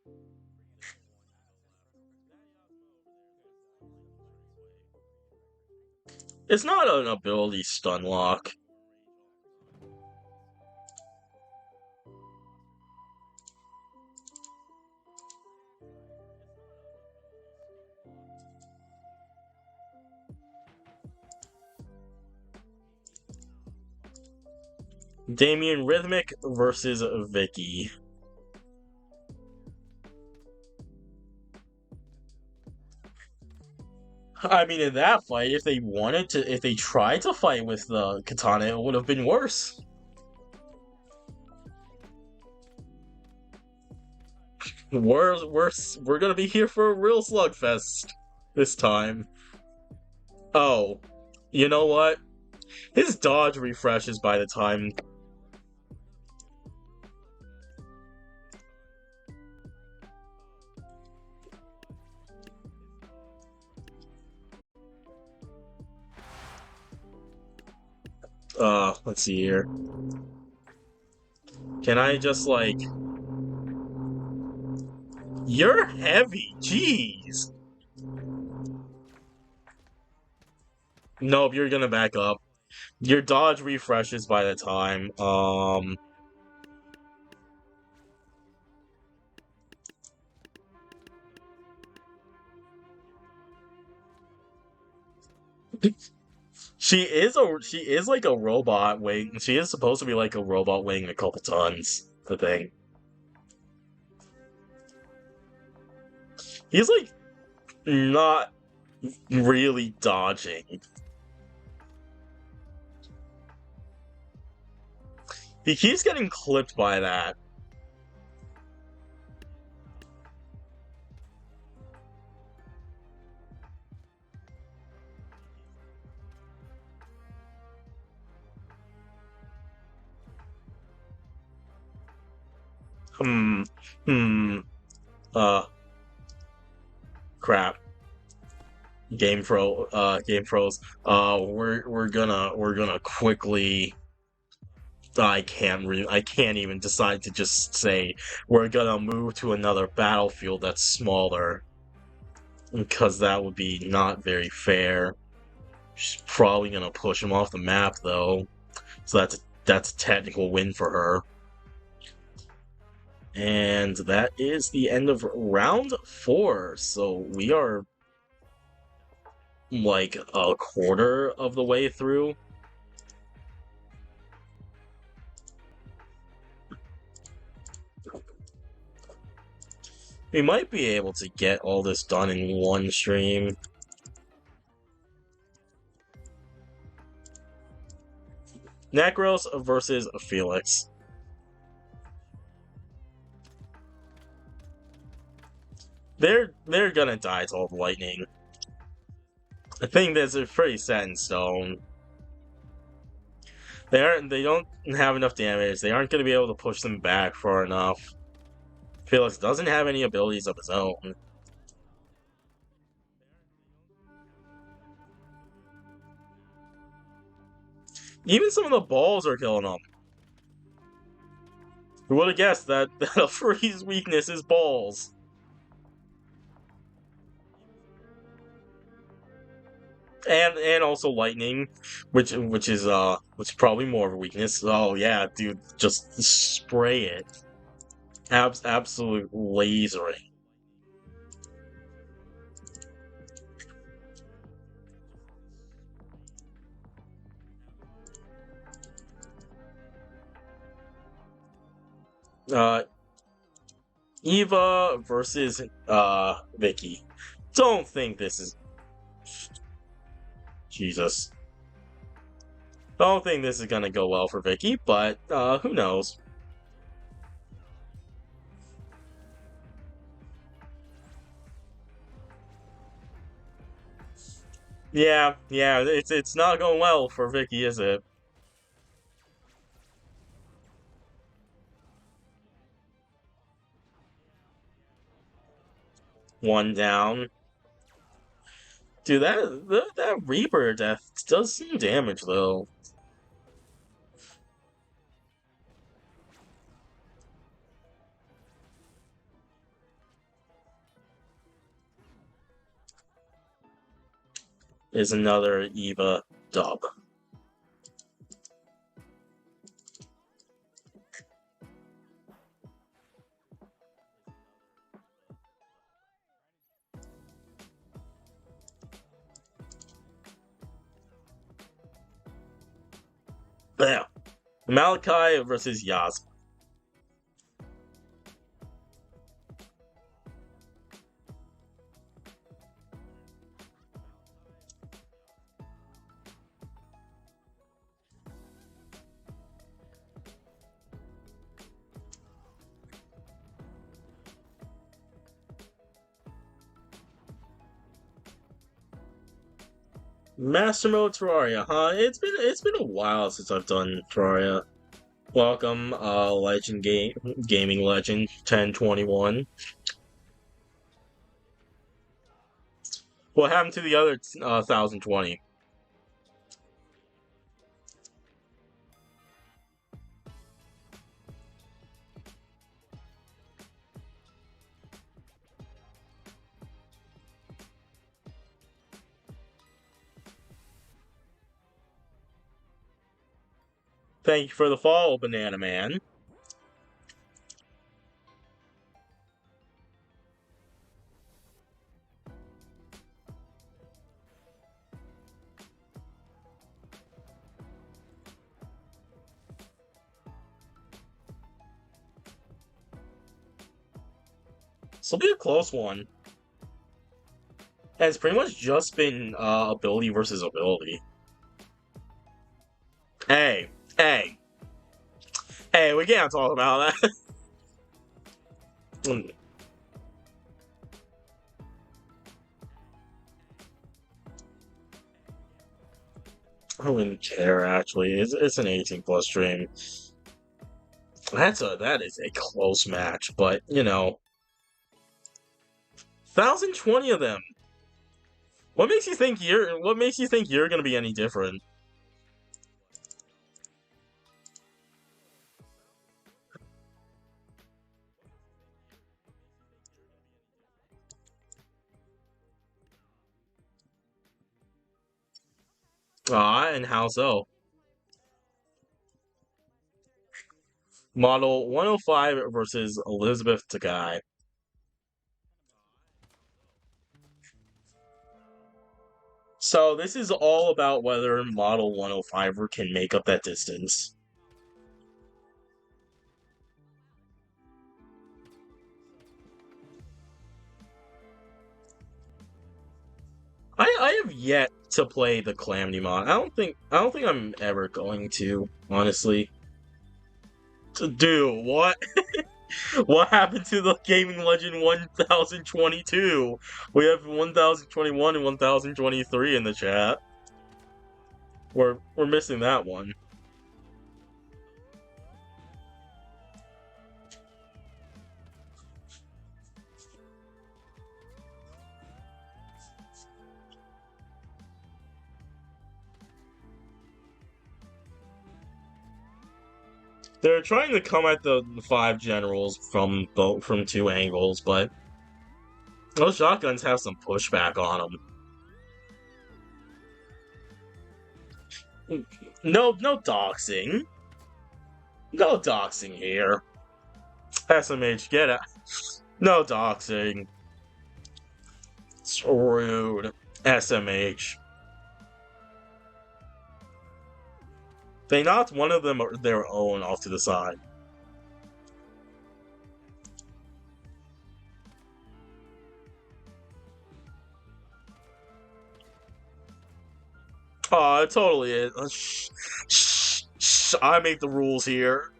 It's not an ability stun lock. Damien Rhythmic versus Vicky. I mean, in that fight, if they tried to fight with the katana, it would have been worse. We're gonna be here for a real slugfest this time. Oh, you know what? His dodge refreshes by the time. Let's see here. Can I just like... You're heavy, jeez! Nope, you're gonna back up. Your dodge refreshes by the time, She is like a robot weighing. She is supposed to be like a robot weighing a couple tons. The thing. He's like not really dodging. He keeps getting clipped by that. Hmm. Hmm. Crap. Game Pros. We're gonna quickly. I can't even decide to just say we're gonna move to another battlefield that's smaller. Because that would be not very fair. She's probably gonna push him off the map though. So that's a technical win for her. And that is the end of round 4. So we are like a quarter of the way through. We might be able to get all this done in one stream. Necros versus Felix. They're gonna die to lightning. I think that's pretty set in stone. They don't have enough damage. They aren't gonna be able to push them back far enough. Felix doesn't have any abilities of his own. Even some of the balls are killing him. Who would have guessed that a freeze weakness is balls? And also lightning, which is probably more of a weakness. Oh yeah, dude, just spray it. Absolute lasering. Uh, Eva versus Vicky. Don't think this is Jesus. Don't think this is gonna go well for Vicky, but who knows? Yeah, it's not going well for Vicky, is it? One down. Dude, that Reaper death does some damage though. Is another Eva dub. Bam. Malachi versus Yas. Master Mode Terraria, huh? It's been a while since I've done Terraria. Welcome, Gaming Legend 1021. What happened to the other 1020? Thank you for the follow, Banana Man. This will be a close one. And it's pretty much just been ability versus ability. Hey, hey, hey, we can't talk about that. I wouldn't care actually. It's an 18 plus stream. That is a close match, but you know, 1020 of them. What makes you think you're gonna be any different? And how so? Model 105 versus Elizabeth Takai. So this is all about whether Model 105 can make up that distance. I have yet to play the Calamity mod. I don't think I'm ever going to, honestly. Dude, what? What happened to the Gaming Legend 1022? We have 1021 and 1023 in the chat. We're missing that one. They're trying to come at the 5 generals from 2 angles, but those shotguns have some pushback on them. No doxing. No doxing here. SMH, get it. No doxing. It's rude. SMH. They knocked one of them their own off to the side. Oh, it totally is. I make the rules here.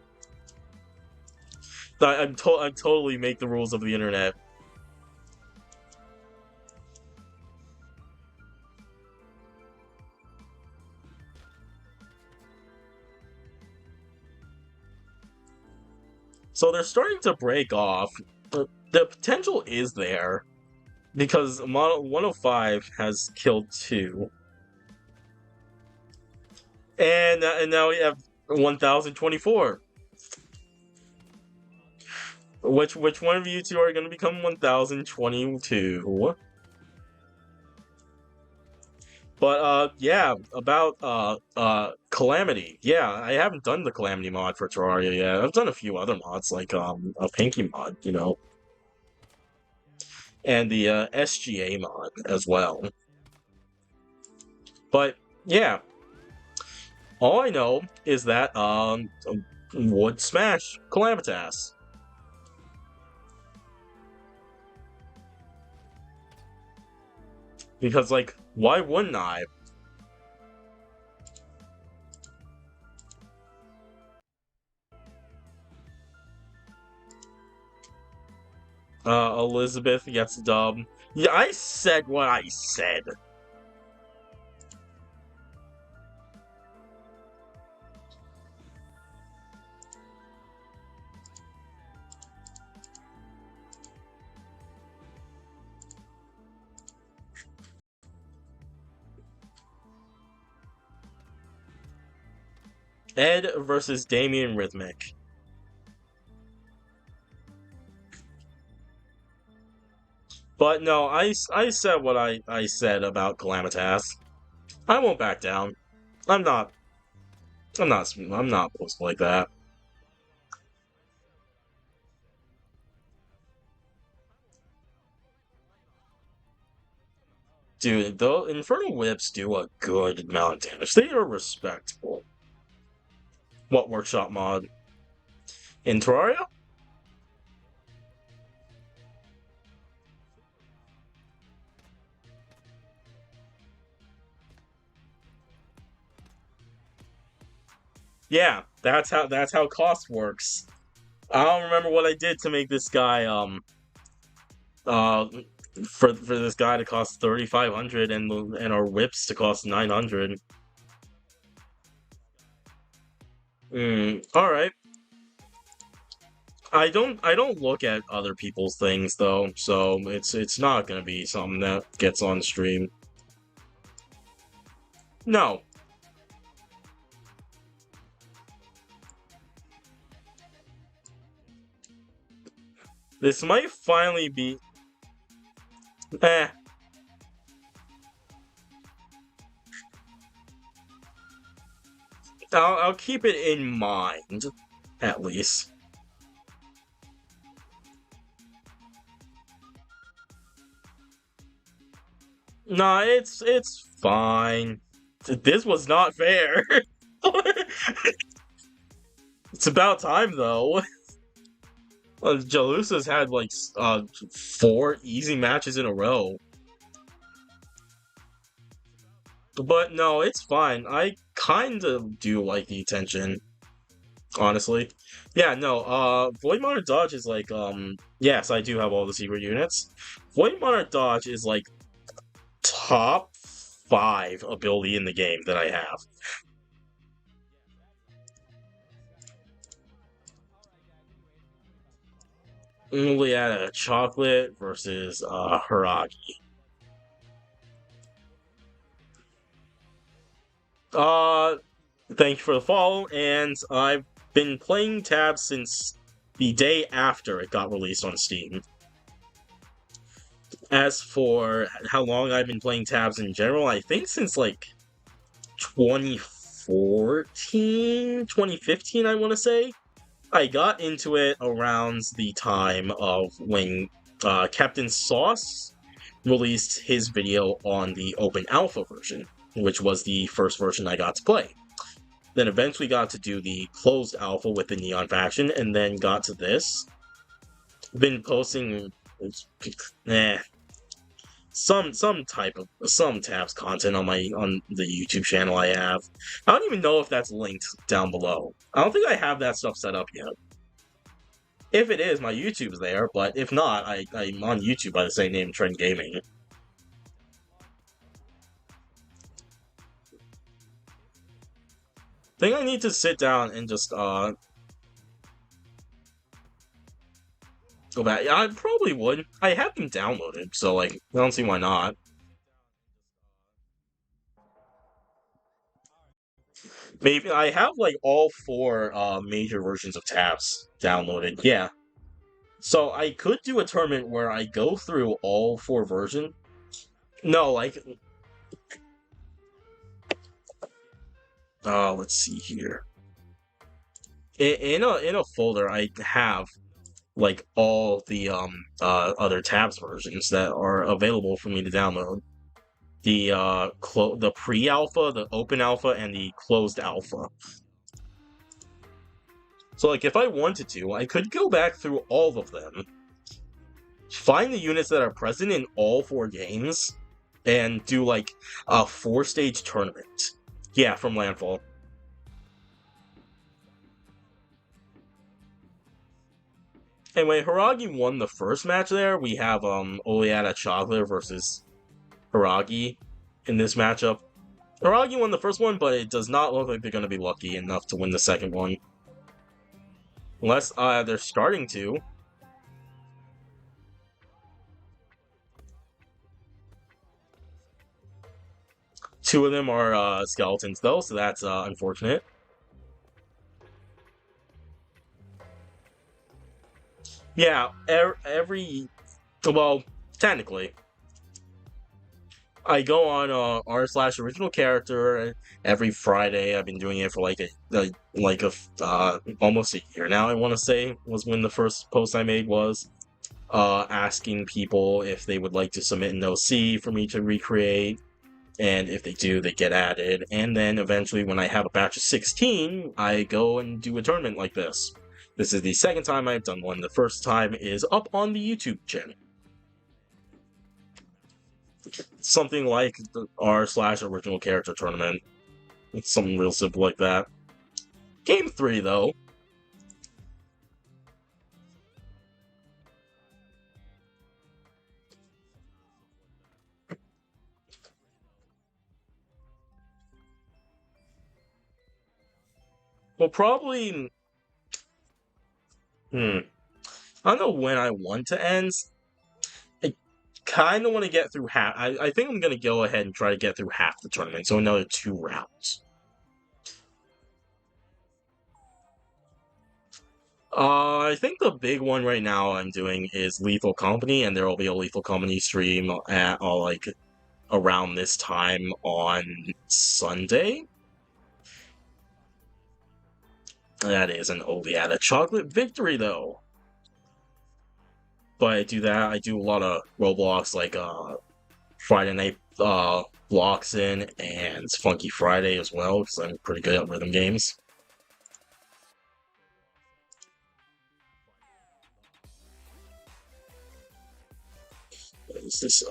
I totally make the rules of the internet. So they're starting to break off. The potential is there because Model 105 has killed 2, and now we have 1024. Which one of you two are going to become 1022? But yeah, about Calamity. Yeah, I haven't done the Calamity mod for Terraria yet. I've done a few other mods like a Pinky mod, you know, and the SGA mod as well. But yeah, all I know is that would smash Calamitas. Because, like, why wouldn't I? Elizabeth gets dub. Yeah, I said what I said. Ed versus Damien Rhythmic. But no, I said what I said about Calamitas. I won't back down. I'm not posted like that. Dude, the Infernal Whips do a good amount of damage. They are respectable. What workshop mod? In Terraria? Yeah, that's how cost works. I don't remember what I did to make this guy for this guy to cost 3,500 and our whips to cost 900. All right. I don't look at other people's things though, so it's not gonna be something that gets on stream. No. This might finally be. Eh. I'll keep it in mind, at least. Nah, it's fine. This was not fair. It's about time though. Jalusa's had like 4 easy matches in a row. But no, it's fine. I kind of do like the attention, honestly. Yeah, no, Void Monarch Dodge is like, yes, I do have all the secret units. Void Monarch Dodge is like top 5 ability in the game that I have. Uliana Chocolate versus Hiragi. Uh, Thank you for the follow, and I've been playing Tab since the day after it got released on Steam. As for how long I've been playing Tabs in general, I think since like 2014, 2015, I want to say. I got into it around the time of when Captain Sauce released his video on the open alpha version, which was the first version I got to play. Then eventually got to do the closed alpha with the Neon faction, and then got to this. Been posting, some type of some tabs content on the YouTube channel I have. I don't even know if that's linked down below. I don't think I have that stuff set up yet. If it is, my YouTube's there, but if not, I'm on YouTube by the same name, Trend Gaming. I think I need to sit down and just go back. Yeah, I probably would. I have them downloaded, so like I don't see why not. Maybe I have like all 4 major versions of tabs downloaded. Yeah. So I could do a tournament where I go through all 4 versions. No, like let's see here. In a folder I have like all the other tabs versions that are available for me to download. The pre-alpha, the open alpha, and the closed alpha. So like if I wanted to, I could go back through all of them, find the units that are present in all 4 games, and do like a 4-stage tournament. Yeah, from Landfall. Anyway, Hiragi won the first match there. We have Oleana Chocolate versus Hiragi in this matchup. Hiragi won the first one, but it does not look like they're going to be lucky enough to win the second one. Unless they're starting to. Two of them are skeletons, though, so that's unfortunate. Yeah, well, technically, I go on r/original character every Friday. I've been doing it for almost a year now. I want to say was when the first post I made was asking people if they would like to submit an OC for me to recreate, and if they do, they get added. And then eventually, when I have a batch of 16, I go and do a tournament like this. This is the second time I've done one. The first time is up on the YouTube channel. Something like the r/original character tournament. It's something real simple like that. Game 3, though. Well, probably. I don't know when I want to end. I kind of want to get through half. I think I'm going to go ahead and try to get through half the tournament, so another 2 rounds. I think the big one right now I'm doing is Lethal Company, and there will be a Lethal Company stream at like around this time on Sunday. That is an Oleana Chocolate victory, though. But I do that. I do a lot of Roblox, like Friday Night Bloxin and Funky Friday as well, because I'm pretty good at rhythm games. What is this?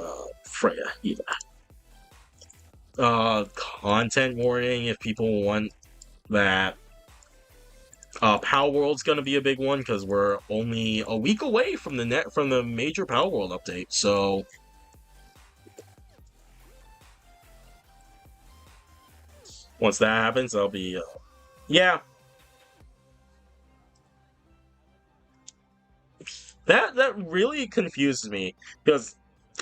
Freya, Eva. content warning if people want that. Power World's gonna be a big one because we're only a week away from the major Power World update. So once that happens, I'll be yeah. That really confuses me because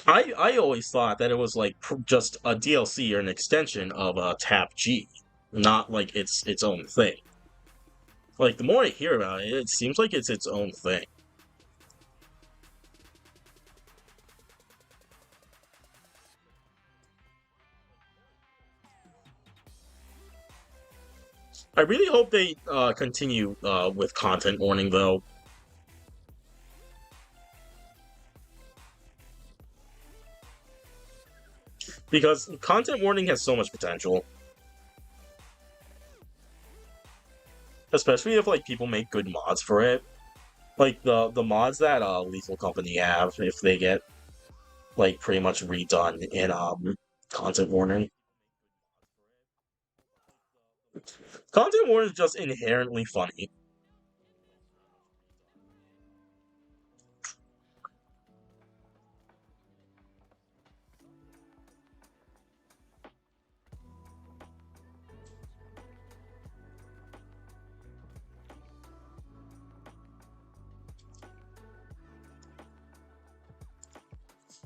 I always thought that it was like just a DLC or an extension of Tap G, not like its own thing. Like the more I hear about it, it seems like it's its own thing. I really hope they continue with content warning though, because content warning has so much potential, especially if like people make good mods for it. Like the mods that Lethal Company have, if they get like pretty much redone in content warning. Content warning is just inherently funny.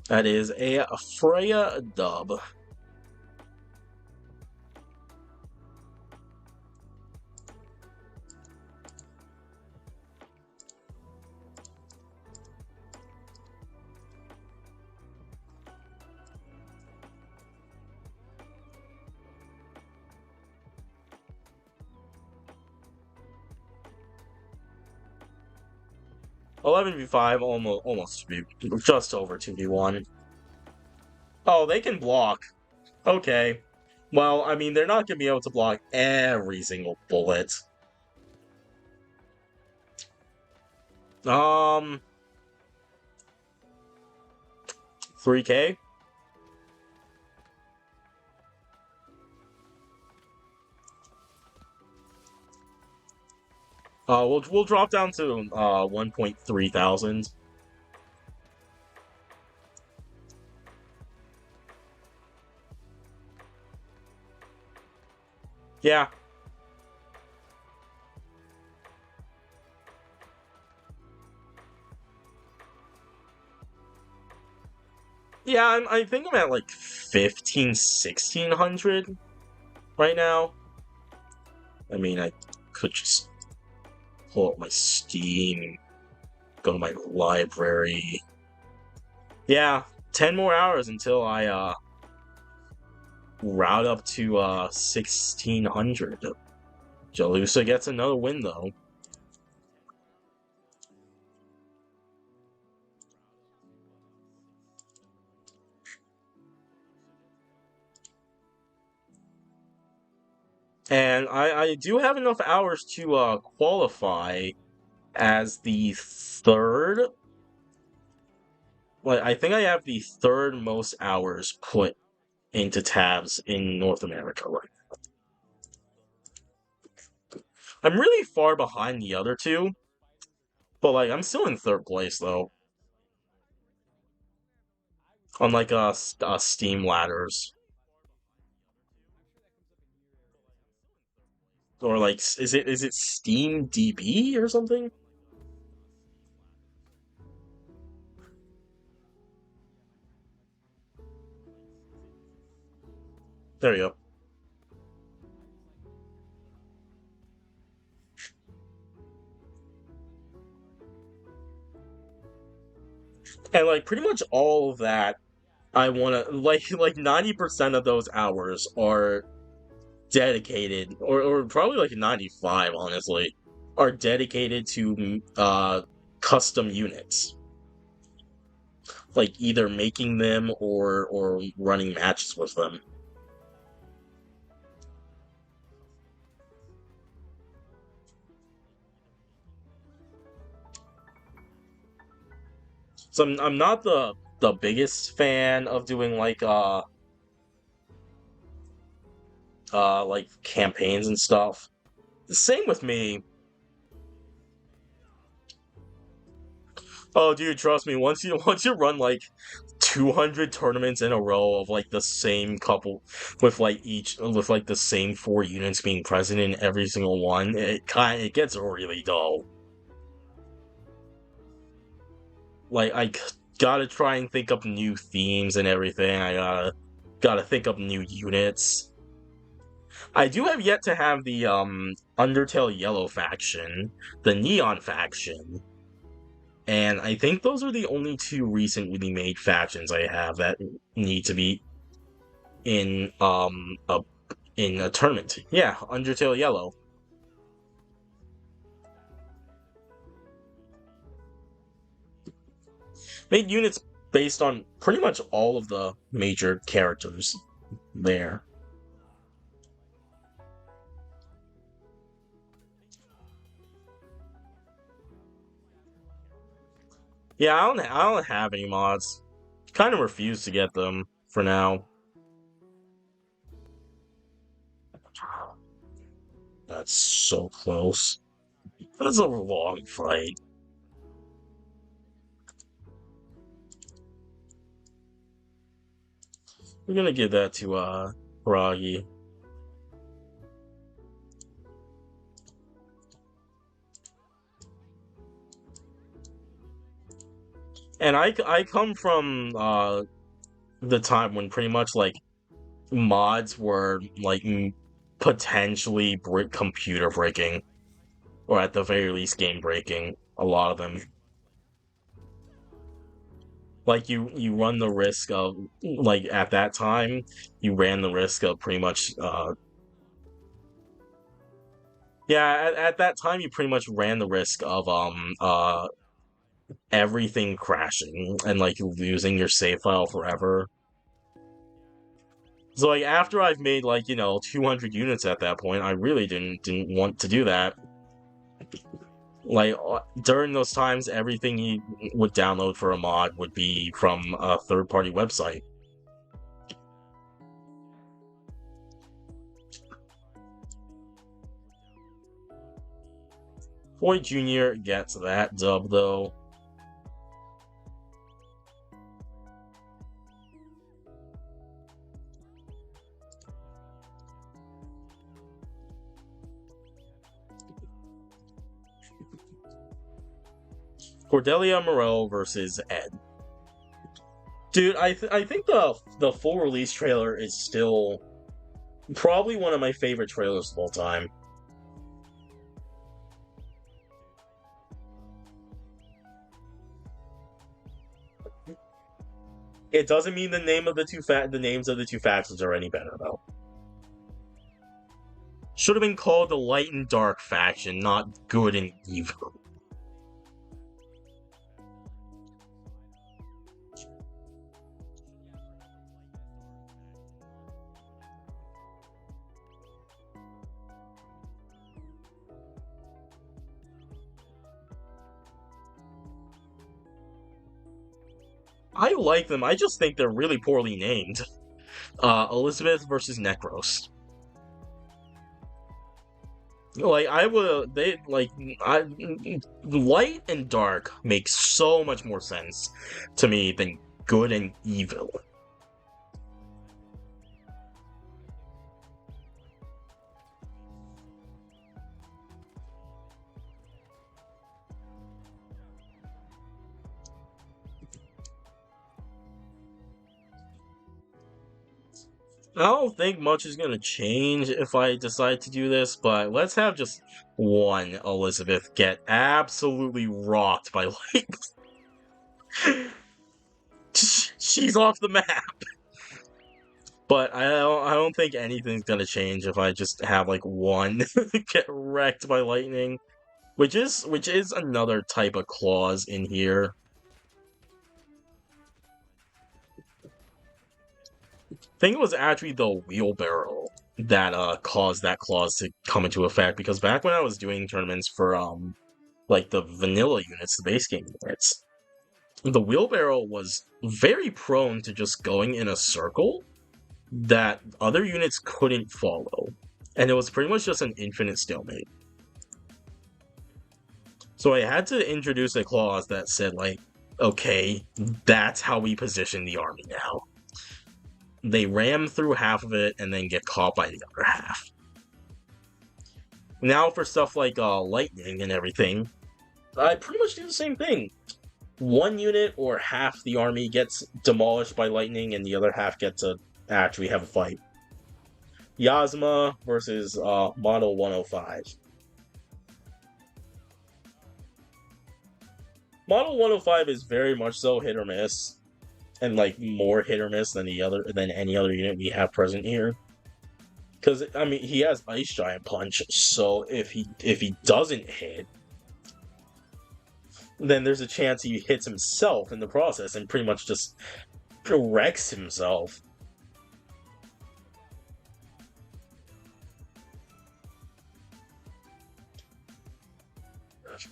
That is a Freya dub. Eleven v five, almost just over 2v1. Oh, they can block. Okay. Well, I mean, they're not gonna be able to block every single bullet. 3K. We'll drop down to 1.3 thousand. Yeah. Yeah, I think I'm at like 15, 1600 right now. I mean, I could just pull up my Steam, go to my library. Yeah, 10 more hours until I route up to 1600. Jalusa gets another win though. And I do have enough hours to qualify as the third. Well, I think I have the third most hours put into tabs in North America right now. I'm really far behind the other two, but like I'm still in third place though on like Steam ladders, or like is it Steam DB or something? There you go. And like pretty much all of that, I want to like 90% of those hours are dedicated, or probably like 95 honestly, are dedicated to custom units, like either making them or running matches with them. So I'm not the biggest fan of doing like like campaigns and stuff. Same with me. Oh, dude, trust me. Once you run like 200 tournaments in a row of like the same couple with like each with like the same 4 units being present in every single one, it gets really dull. Like gotta try and think up new themes and everything. I gotta think up new units. I do have yet to have the Undertale Yellow faction, the Neon faction, and I think those are the only two recently made factions I have that need to be in a tournament. Yeah, Undertale Yellow. Made units based on pretty much all of the major characters there. Yeah, I don't have any mods. Kind of refuse to get them for now. That's so close. That's a long fight. We're gonna give that to Ragi. And I come from the time when pretty much like mods were like potentially computer breaking, or at the very least game breaking. A lot of them, like you run the risk of like at that time you ran the risk of pretty much yeah at that time you pretty much ran the risk of everything crashing and like losing your save file forever. So like after I've made like 200 units at that point, I really didn't want to do that. Like during those times, everything you would download for a mod would be from a third-party website. Boy Jr. gets that dub though. Cordelia Morel versus Ed. Dude, I think the full release trailer is still probably one of my favorite trailers of all time. It doesn't mean the names of the two factions are any better though. Should have been called the Light and Dark faction, not Good and Evil. I like them. I just think they're really poorly named. Elizabeth versus Necros. Like I would, they like I light and dark makes so much more sense to me than good and evil. I don't think much is gonna change if I decide to do this, but let's have just one Elizabeth get absolutely rocked by light. She's off the map. But I don't think anything's gonna change if I just have like one get wrecked by lightning, which is another type of clause in here. I think it was actually the wheelbarrow that caused that clause to come into effect, because back when I was doing tournaments for like the vanilla units, the base game units, the wheelbarrow was very prone to just going in a circle that other units couldn't follow. And it was pretty much just an infinite stalemate. So I had to introduce a clause that said, like, okay, that's how we position the army now. They ram through half of it and then get caught by the other half. Now for stuff like lightning and everything, I pretty much do the same thing. One unit or half the army gets demolished by lightning and the other half gets to actually have a fight. Yasma versus Model 105. Model 105 is very much so hit or miss, and like more hit or miss than any other unit we have present here. Because I mean, he has Ice Giant Punch, so if he doesn't hit, then there's a chance he hits himself in the process and pretty much just wrecks himself.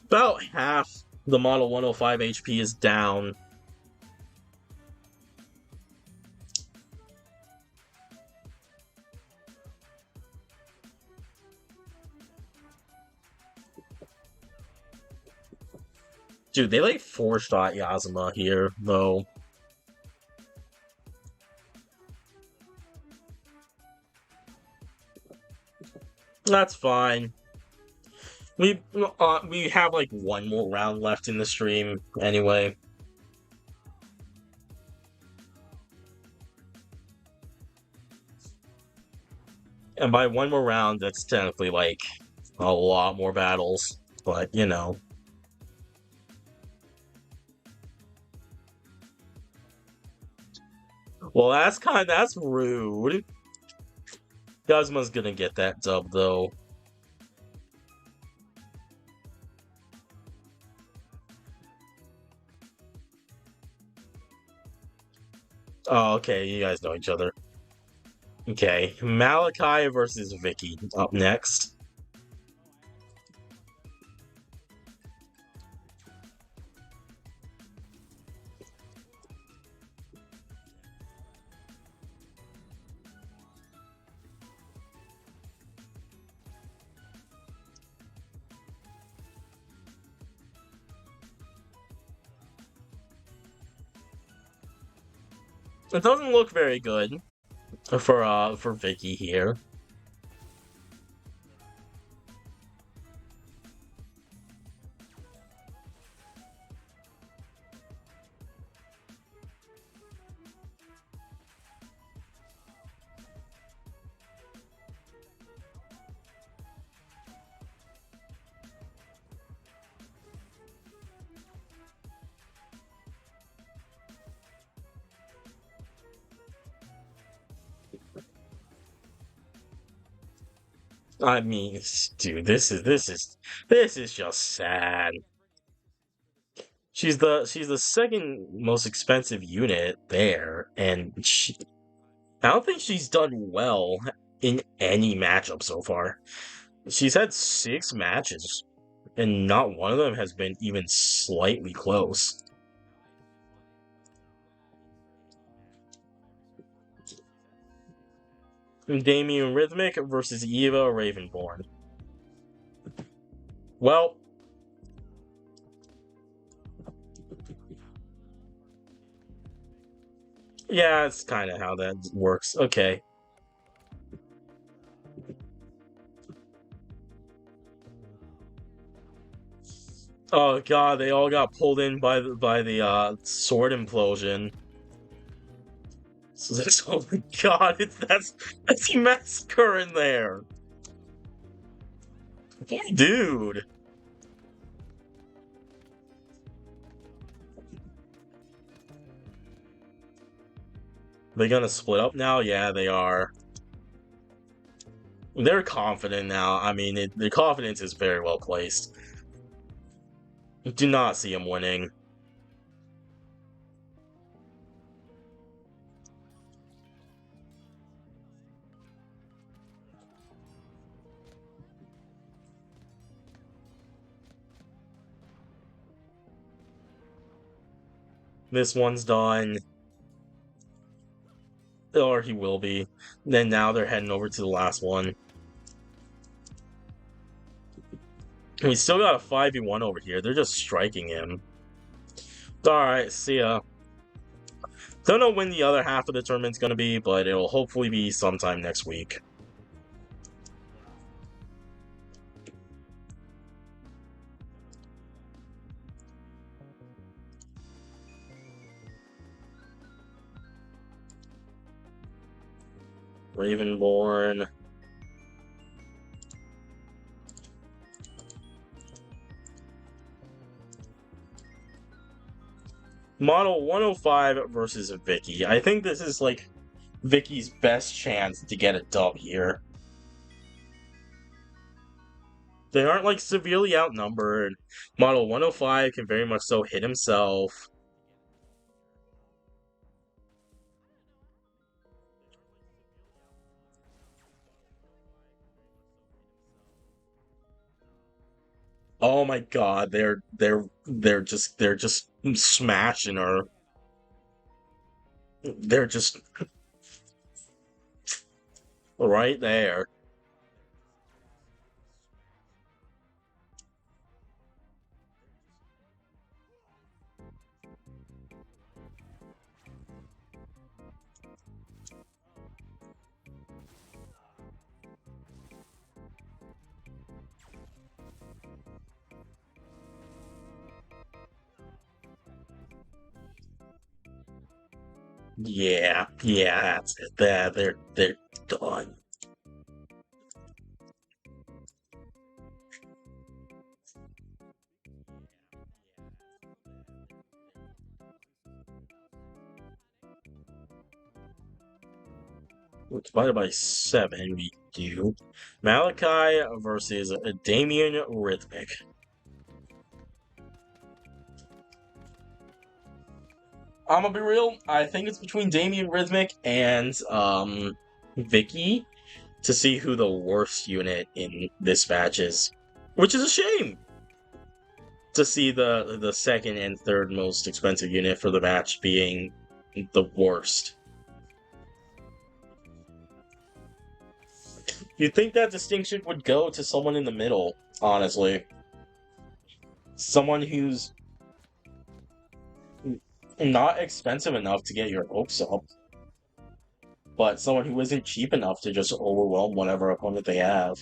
About half the Model 105 HP is down. Dude, they like 4-shot Yasuma here, though. That's fine. We have like one more round left in the stream anyway. And by one more round, that's technically like a lot more battles, but you know. Well, that's rude. Guzma's gonna get that dub though. Oh, okay, you guys know each other. Okay, Malachi versus Vicky up next. It doesn't look very good for Vicky here. I mean, dude, this is just sad. She's the second most expensive unit there, and I don't think she's done well in any matchup so far. She's had 6 matches, and not one of them has been even slightly close. Damien Rhythmic versus Eva Ravenborn. Well, yeah, it's kind of how that works. Okay. Oh god, they all got pulled in by the sword implosion. So that's, oh my god, that's Massacre in there. Dude. They gonna split up now? Yeah, they are. They're confident now. I mean, their confidence is very well placed. Do not see them winning. This one's done. Or he will be. Then now they're heading over to the last one. We still got a 5v1 over here. They're just striking him. Alright, see ya. Don't know when the other half of the tournament's gonna be, but it'll hopefully be sometime next week. Ravenborn. Model 105 versus Vicky. I think this is like Vicky's best chance to get a dub here. They aren't like severely outnumbered. Model 105 can very much so hit himself. Oh my god, they're just smashing her. They're just right there. Yeah, that's it. They're done. Divided by 7, we do Malachi versus Damien Rhythmic. I'm gonna be real. I think it's between Damien Rhythmic and Vicky to see who the worst unit in this match is, which is a shame. To see the second and third most expensive unit for the match being the worst. You'd think that distinction would go to someone in the middle, honestly. Someone who's not expensive enough to get your hopes up, but someone who isn't cheap enough to just overwhelm whatever opponent they have.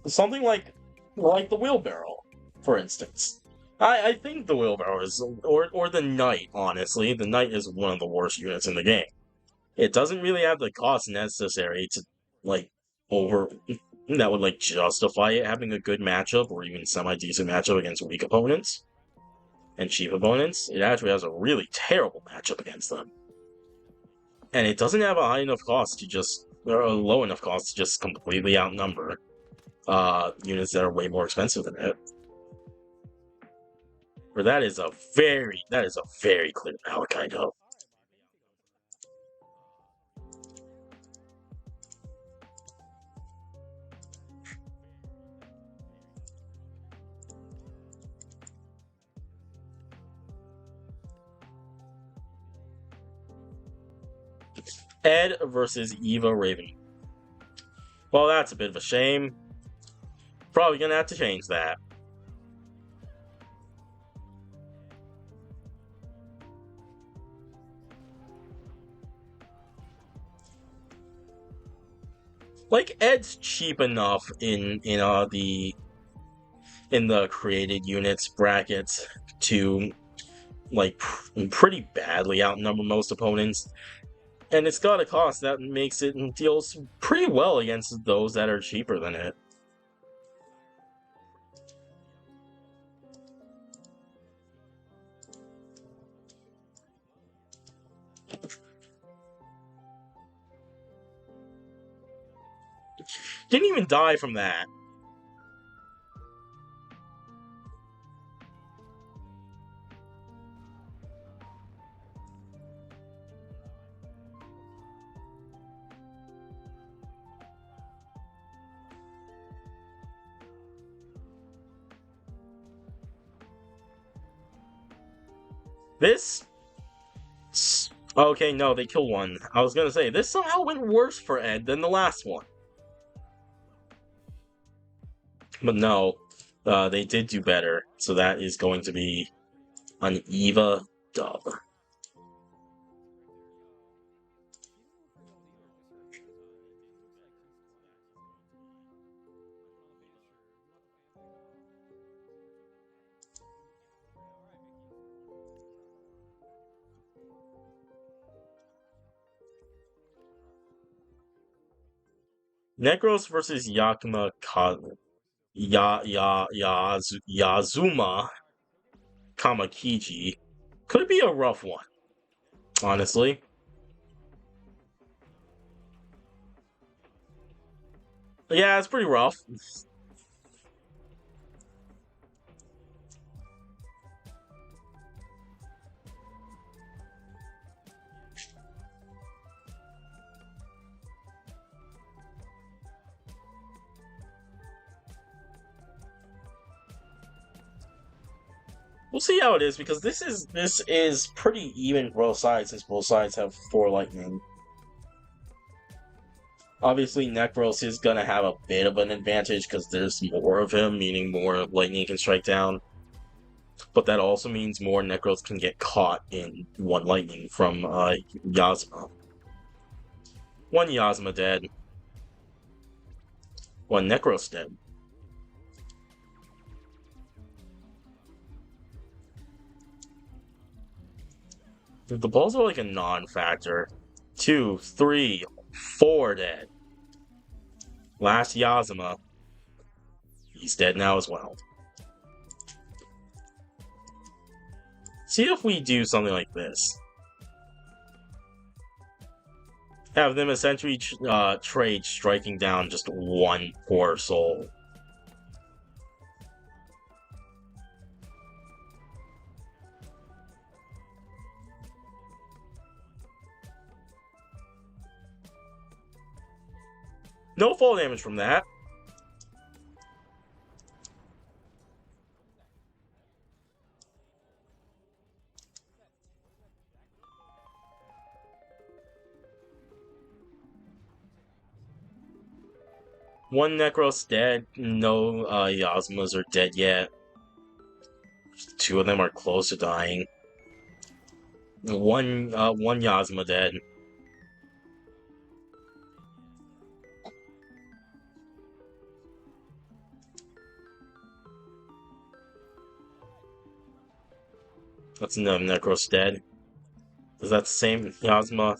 Something like the wheelbarrow, for instance. I think the wheelbarrow is or the knight, honestly. The knight is one of the worst units in the game. It doesn't really have the cost necessary to like over that would like justify it having a good matchup or even semi-decent matchup against weak opponents and cheap opponents. It actually has a really terrible matchup against them. And it doesn't have a high enough cost to just or a low enough cost to just completely outnumber units that are way more expensive than it. For that is a very clear Malachi dub. Ed versus Eva Raven. Well, that's a bit of a shame. Probably gonna have to change that. Like Ed's cheap enough in the created units brackets to like pretty badly outnumber most opponents, and it's got a cost that makes it deals pretty well against those that are cheaper than it. Didn't even die from that. This... Okay, no, they killed one. I was gonna say, this somehow went worse for Ed than the last one. But no, they did do better, so that is going to be an Eva dub. Necros versus Yazuma Kamakiji could be a rough one, honestly. Yeah, it's pretty rough. We'll see how it is, because this is pretty even both sides, since both sides have 4 lightning. Obviously, Necros is gonna have a bit of an advantage because there's more of him, meaning more lightning can strike down. But that also means more Necros can get caught in 1 lightning from Yazma. 1 Yazma dead. 1 Necros dead. The balls are like a non-factor. 2, 3, 4 dead. Last Yazma. He's dead now as well. See if we do something like this. Have them essentially trade striking down just 1 poor soul. No fall damage from that. One Necros dead. No Yazmas are dead yet. 2 of them are close to dying. One Yazma dead. That's another Necros dead. Is that the same Yazma?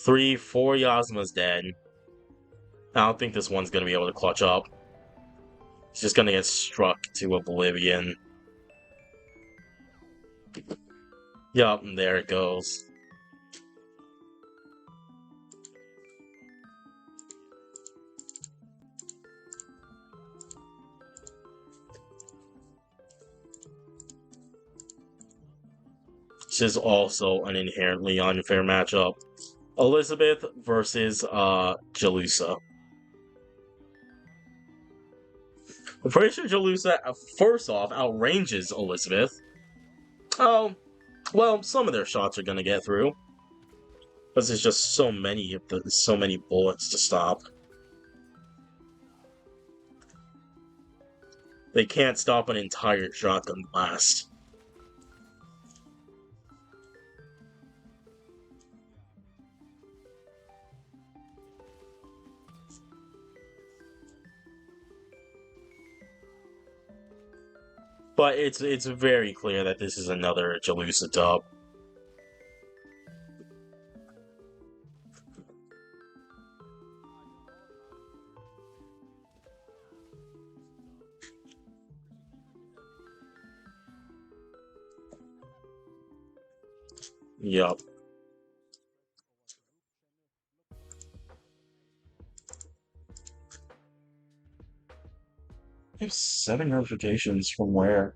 3, 4 Yazmas dead. I don't think this one's gonna be able to clutch up. He's just gonna get struck to oblivion. Yup, and there it goes. Which is also an inherently unfair matchup. Elizabeth versus Jalusa. I'm pretty sure Jalusa, first off, outranges Elizabeth. Oh, well, some of their shots are gonna get through. Because there's just so many bullets to stop. They can't stop an entire shotgun blast. But it's very clear that this is another Jalusa dub. Yup. I have 7 notifications from where?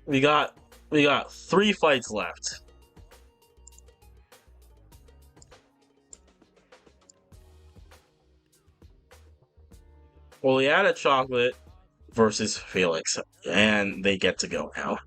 We got 3 fights left. Oleana Chocolate versus Felix, and they get to go now.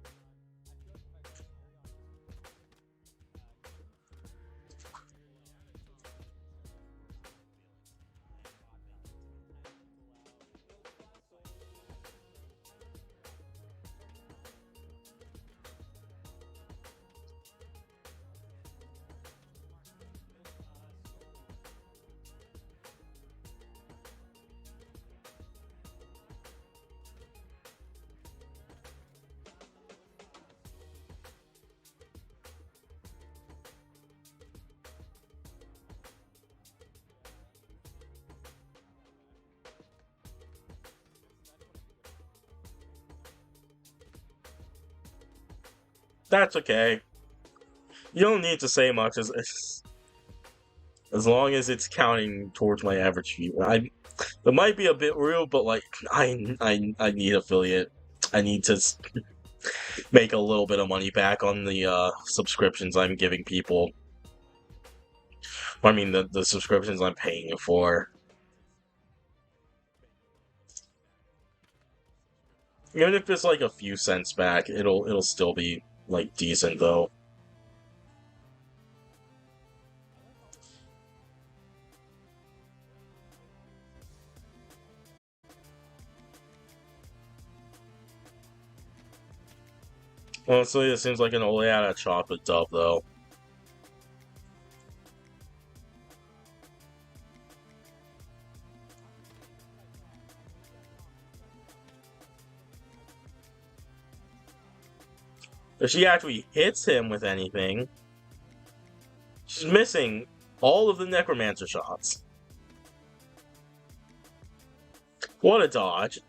That's okay. You don't need to say much as long as it's counting towards my average view. It might be a bit real, but like I need affiliate. I need to make a little bit of money back on the subscriptions I'm giving people. I mean the subscriptions I'm paying for. Even if it's like a few cents back, it'll still be like decent though. Honestly, it seems like an Oleana chocolate dub though. If she actually hits him with anything, she's missing all of the Necromancer shots. What a dodge.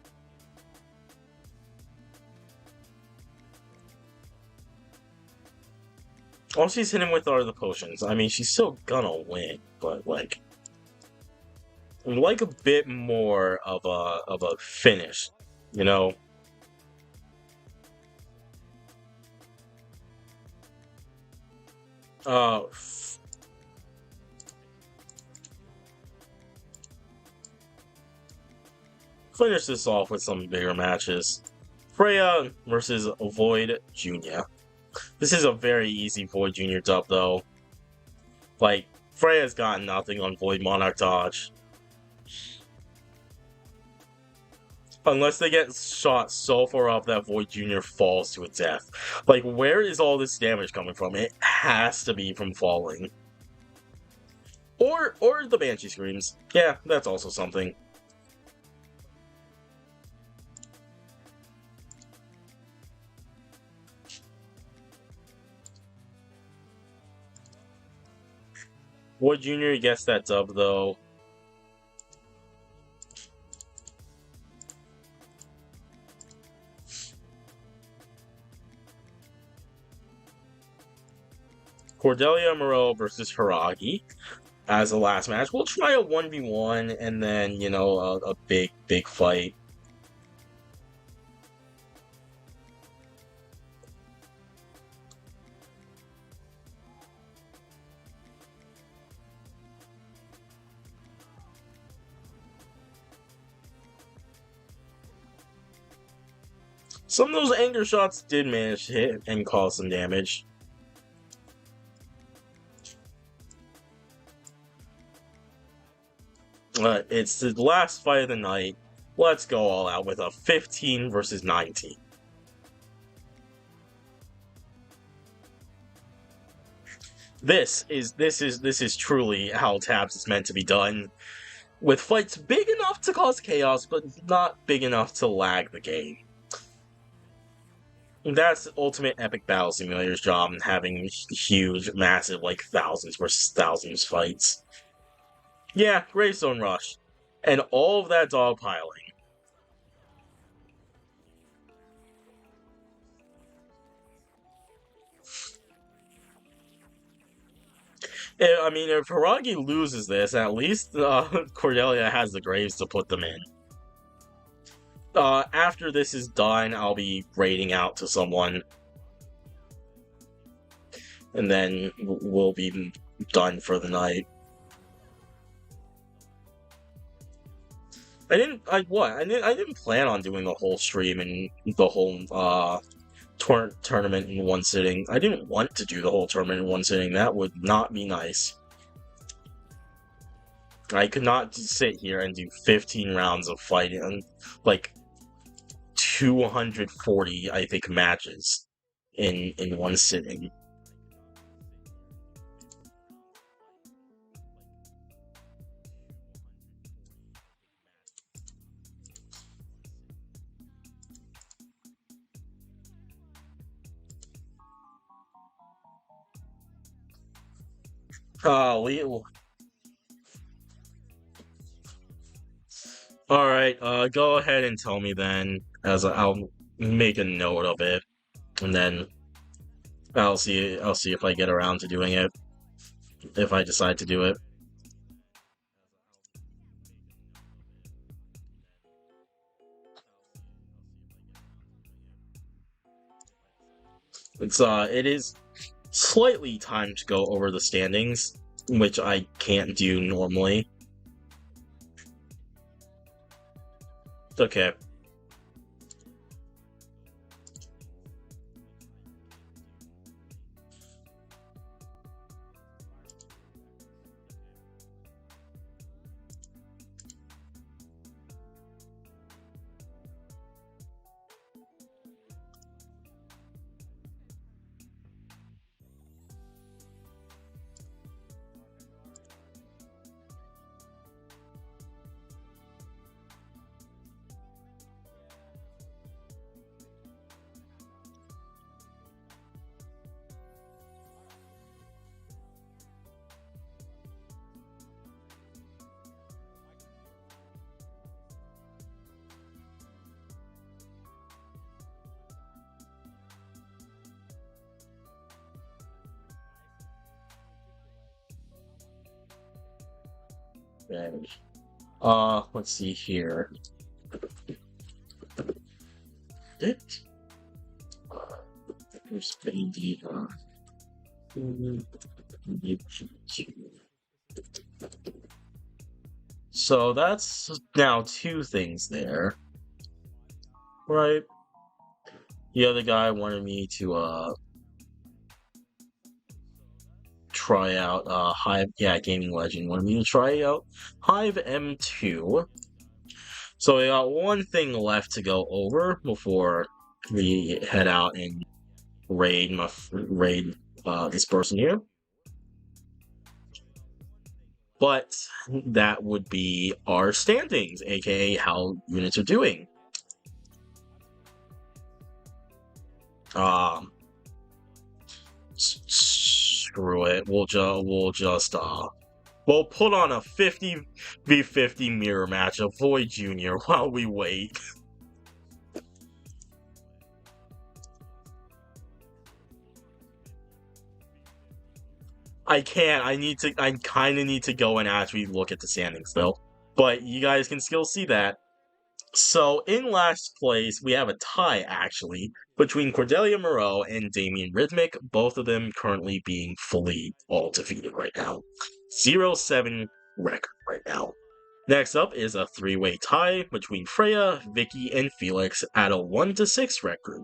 All she's hitting with are the potions. I mean, she's still gonna win, but like, I'd like a bit more of a finish, you know? Uh, Finish this off with some bigger matches. Freya versus Void Jr. This is a very easy Void Jr. dub, though. Like, Freya's got nothing on Void Monarch dodge. Unless they get shot so far up that Void Jr. falls to its death. Like, where is all this damage coming from? It has to be from falling. Or the Banshee Screams. Yeah, that's also something. Void Jr. gets that dub, though. Cordelia Moreau versus Hiragi as the last match. We'll try a 1v1 and then, you know, a big fight. Some of those anger shots did manage to hit and cause some damage. It's the last fight of the night. Let's go all out with a 15 versus 19. This is truly how Tabs is meant to be done. With fights big enough to cause chaos, but not big enough to lag the game. That's Ultimate Epic Battle Simulator's job in having huge, massive, like thousands versus thousands fights. Yeah, Gravestone Rush. And all of that dogpiling. I mean, if Hiragi loses this, at least Cordelia has the Graves to put them in. After this is done, I'll be raiding out to someone, and then we'll be done for the night. I didn't plan on doing the whole stream and the whole tournament in one sitting. I didn't want to do the whole tournament in one sitting. That would not be nice. I could not sit here and do 15 rounds of fighting, like 240, I think, matches in one sitting. Alright, go ahead and tell me then, as I'll make a note of it, and then I'll see if I get around to doing it, if I decide to do it. It is slightly time to go over the standings, which I can't do normally. Okay. Okay. Let's see here. There's Bendy. So that's now two things there, right? The other guy wanted me to try out Hive. Yeah, Gaming Legend wanted me to try out Hive M2. So we got one thing left to go over before we head out and raid this person here. But that would be our standings, aka how units are doing. Screw it. We'll put on a 50v50 mirror match of Void Jr. while we wait. I can't. I kind of need to go and actually look at the standings, though. But you guys can still see that. So, in last place, we have a tie, actually, between Cordelia Moreau and Damien Rhythmic, both of them currently being fully all defeated right now. 0-7 record right now. Next up is a three-way tie between Freya, Vicky, and Felix at a 1-6 record.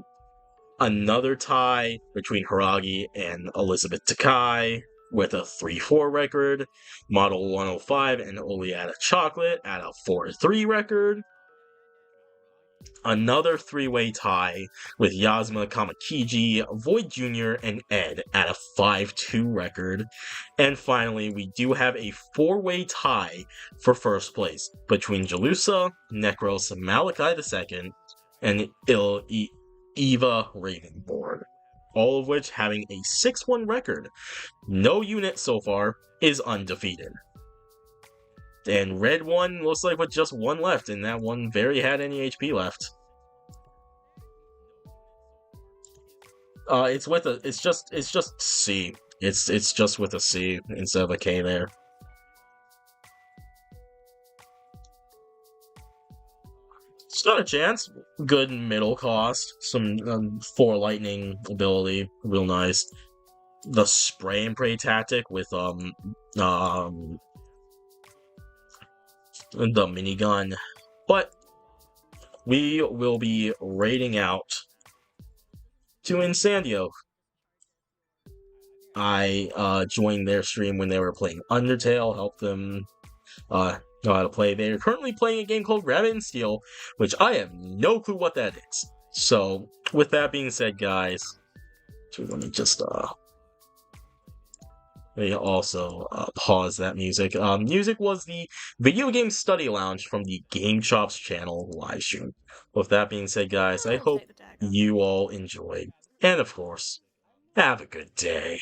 Another tie between Hiragi and Elizabeth Takai with a 3-4 record. Model 105 and Oleana Chocolate at a 4-3 record. Another three-way tie with Yasma Kamakiji, Void Jr., and Ed at a 5-2 record. And finally, we do have a four-way tie for first place between Jalusa, Necros, Malachi II, and Eva Ravenborn, all of which having a 6-1 record. No unit so far is undefeated. And red one looks like with just one left, and that one barely had any HP left. It's just C. It's just with a C instead of a K there. Stood a chance. Good middle cost. Some 4 lightning ability. Real nice. The spray and pray tactic with the minigun. But we will be raiding out to Insandio. I joined their stream when they were playing Undertale, helped them know how to play. They're currently playing a game called Rabbit and Steel, which I have no clue what that is. So, with that being said, guys, let me just also pause that music. Music was the Video Game Study Lounge from the Game Chops channel live stream. With that being said, guys, I hope you all enjoyed. And of course, have a good day.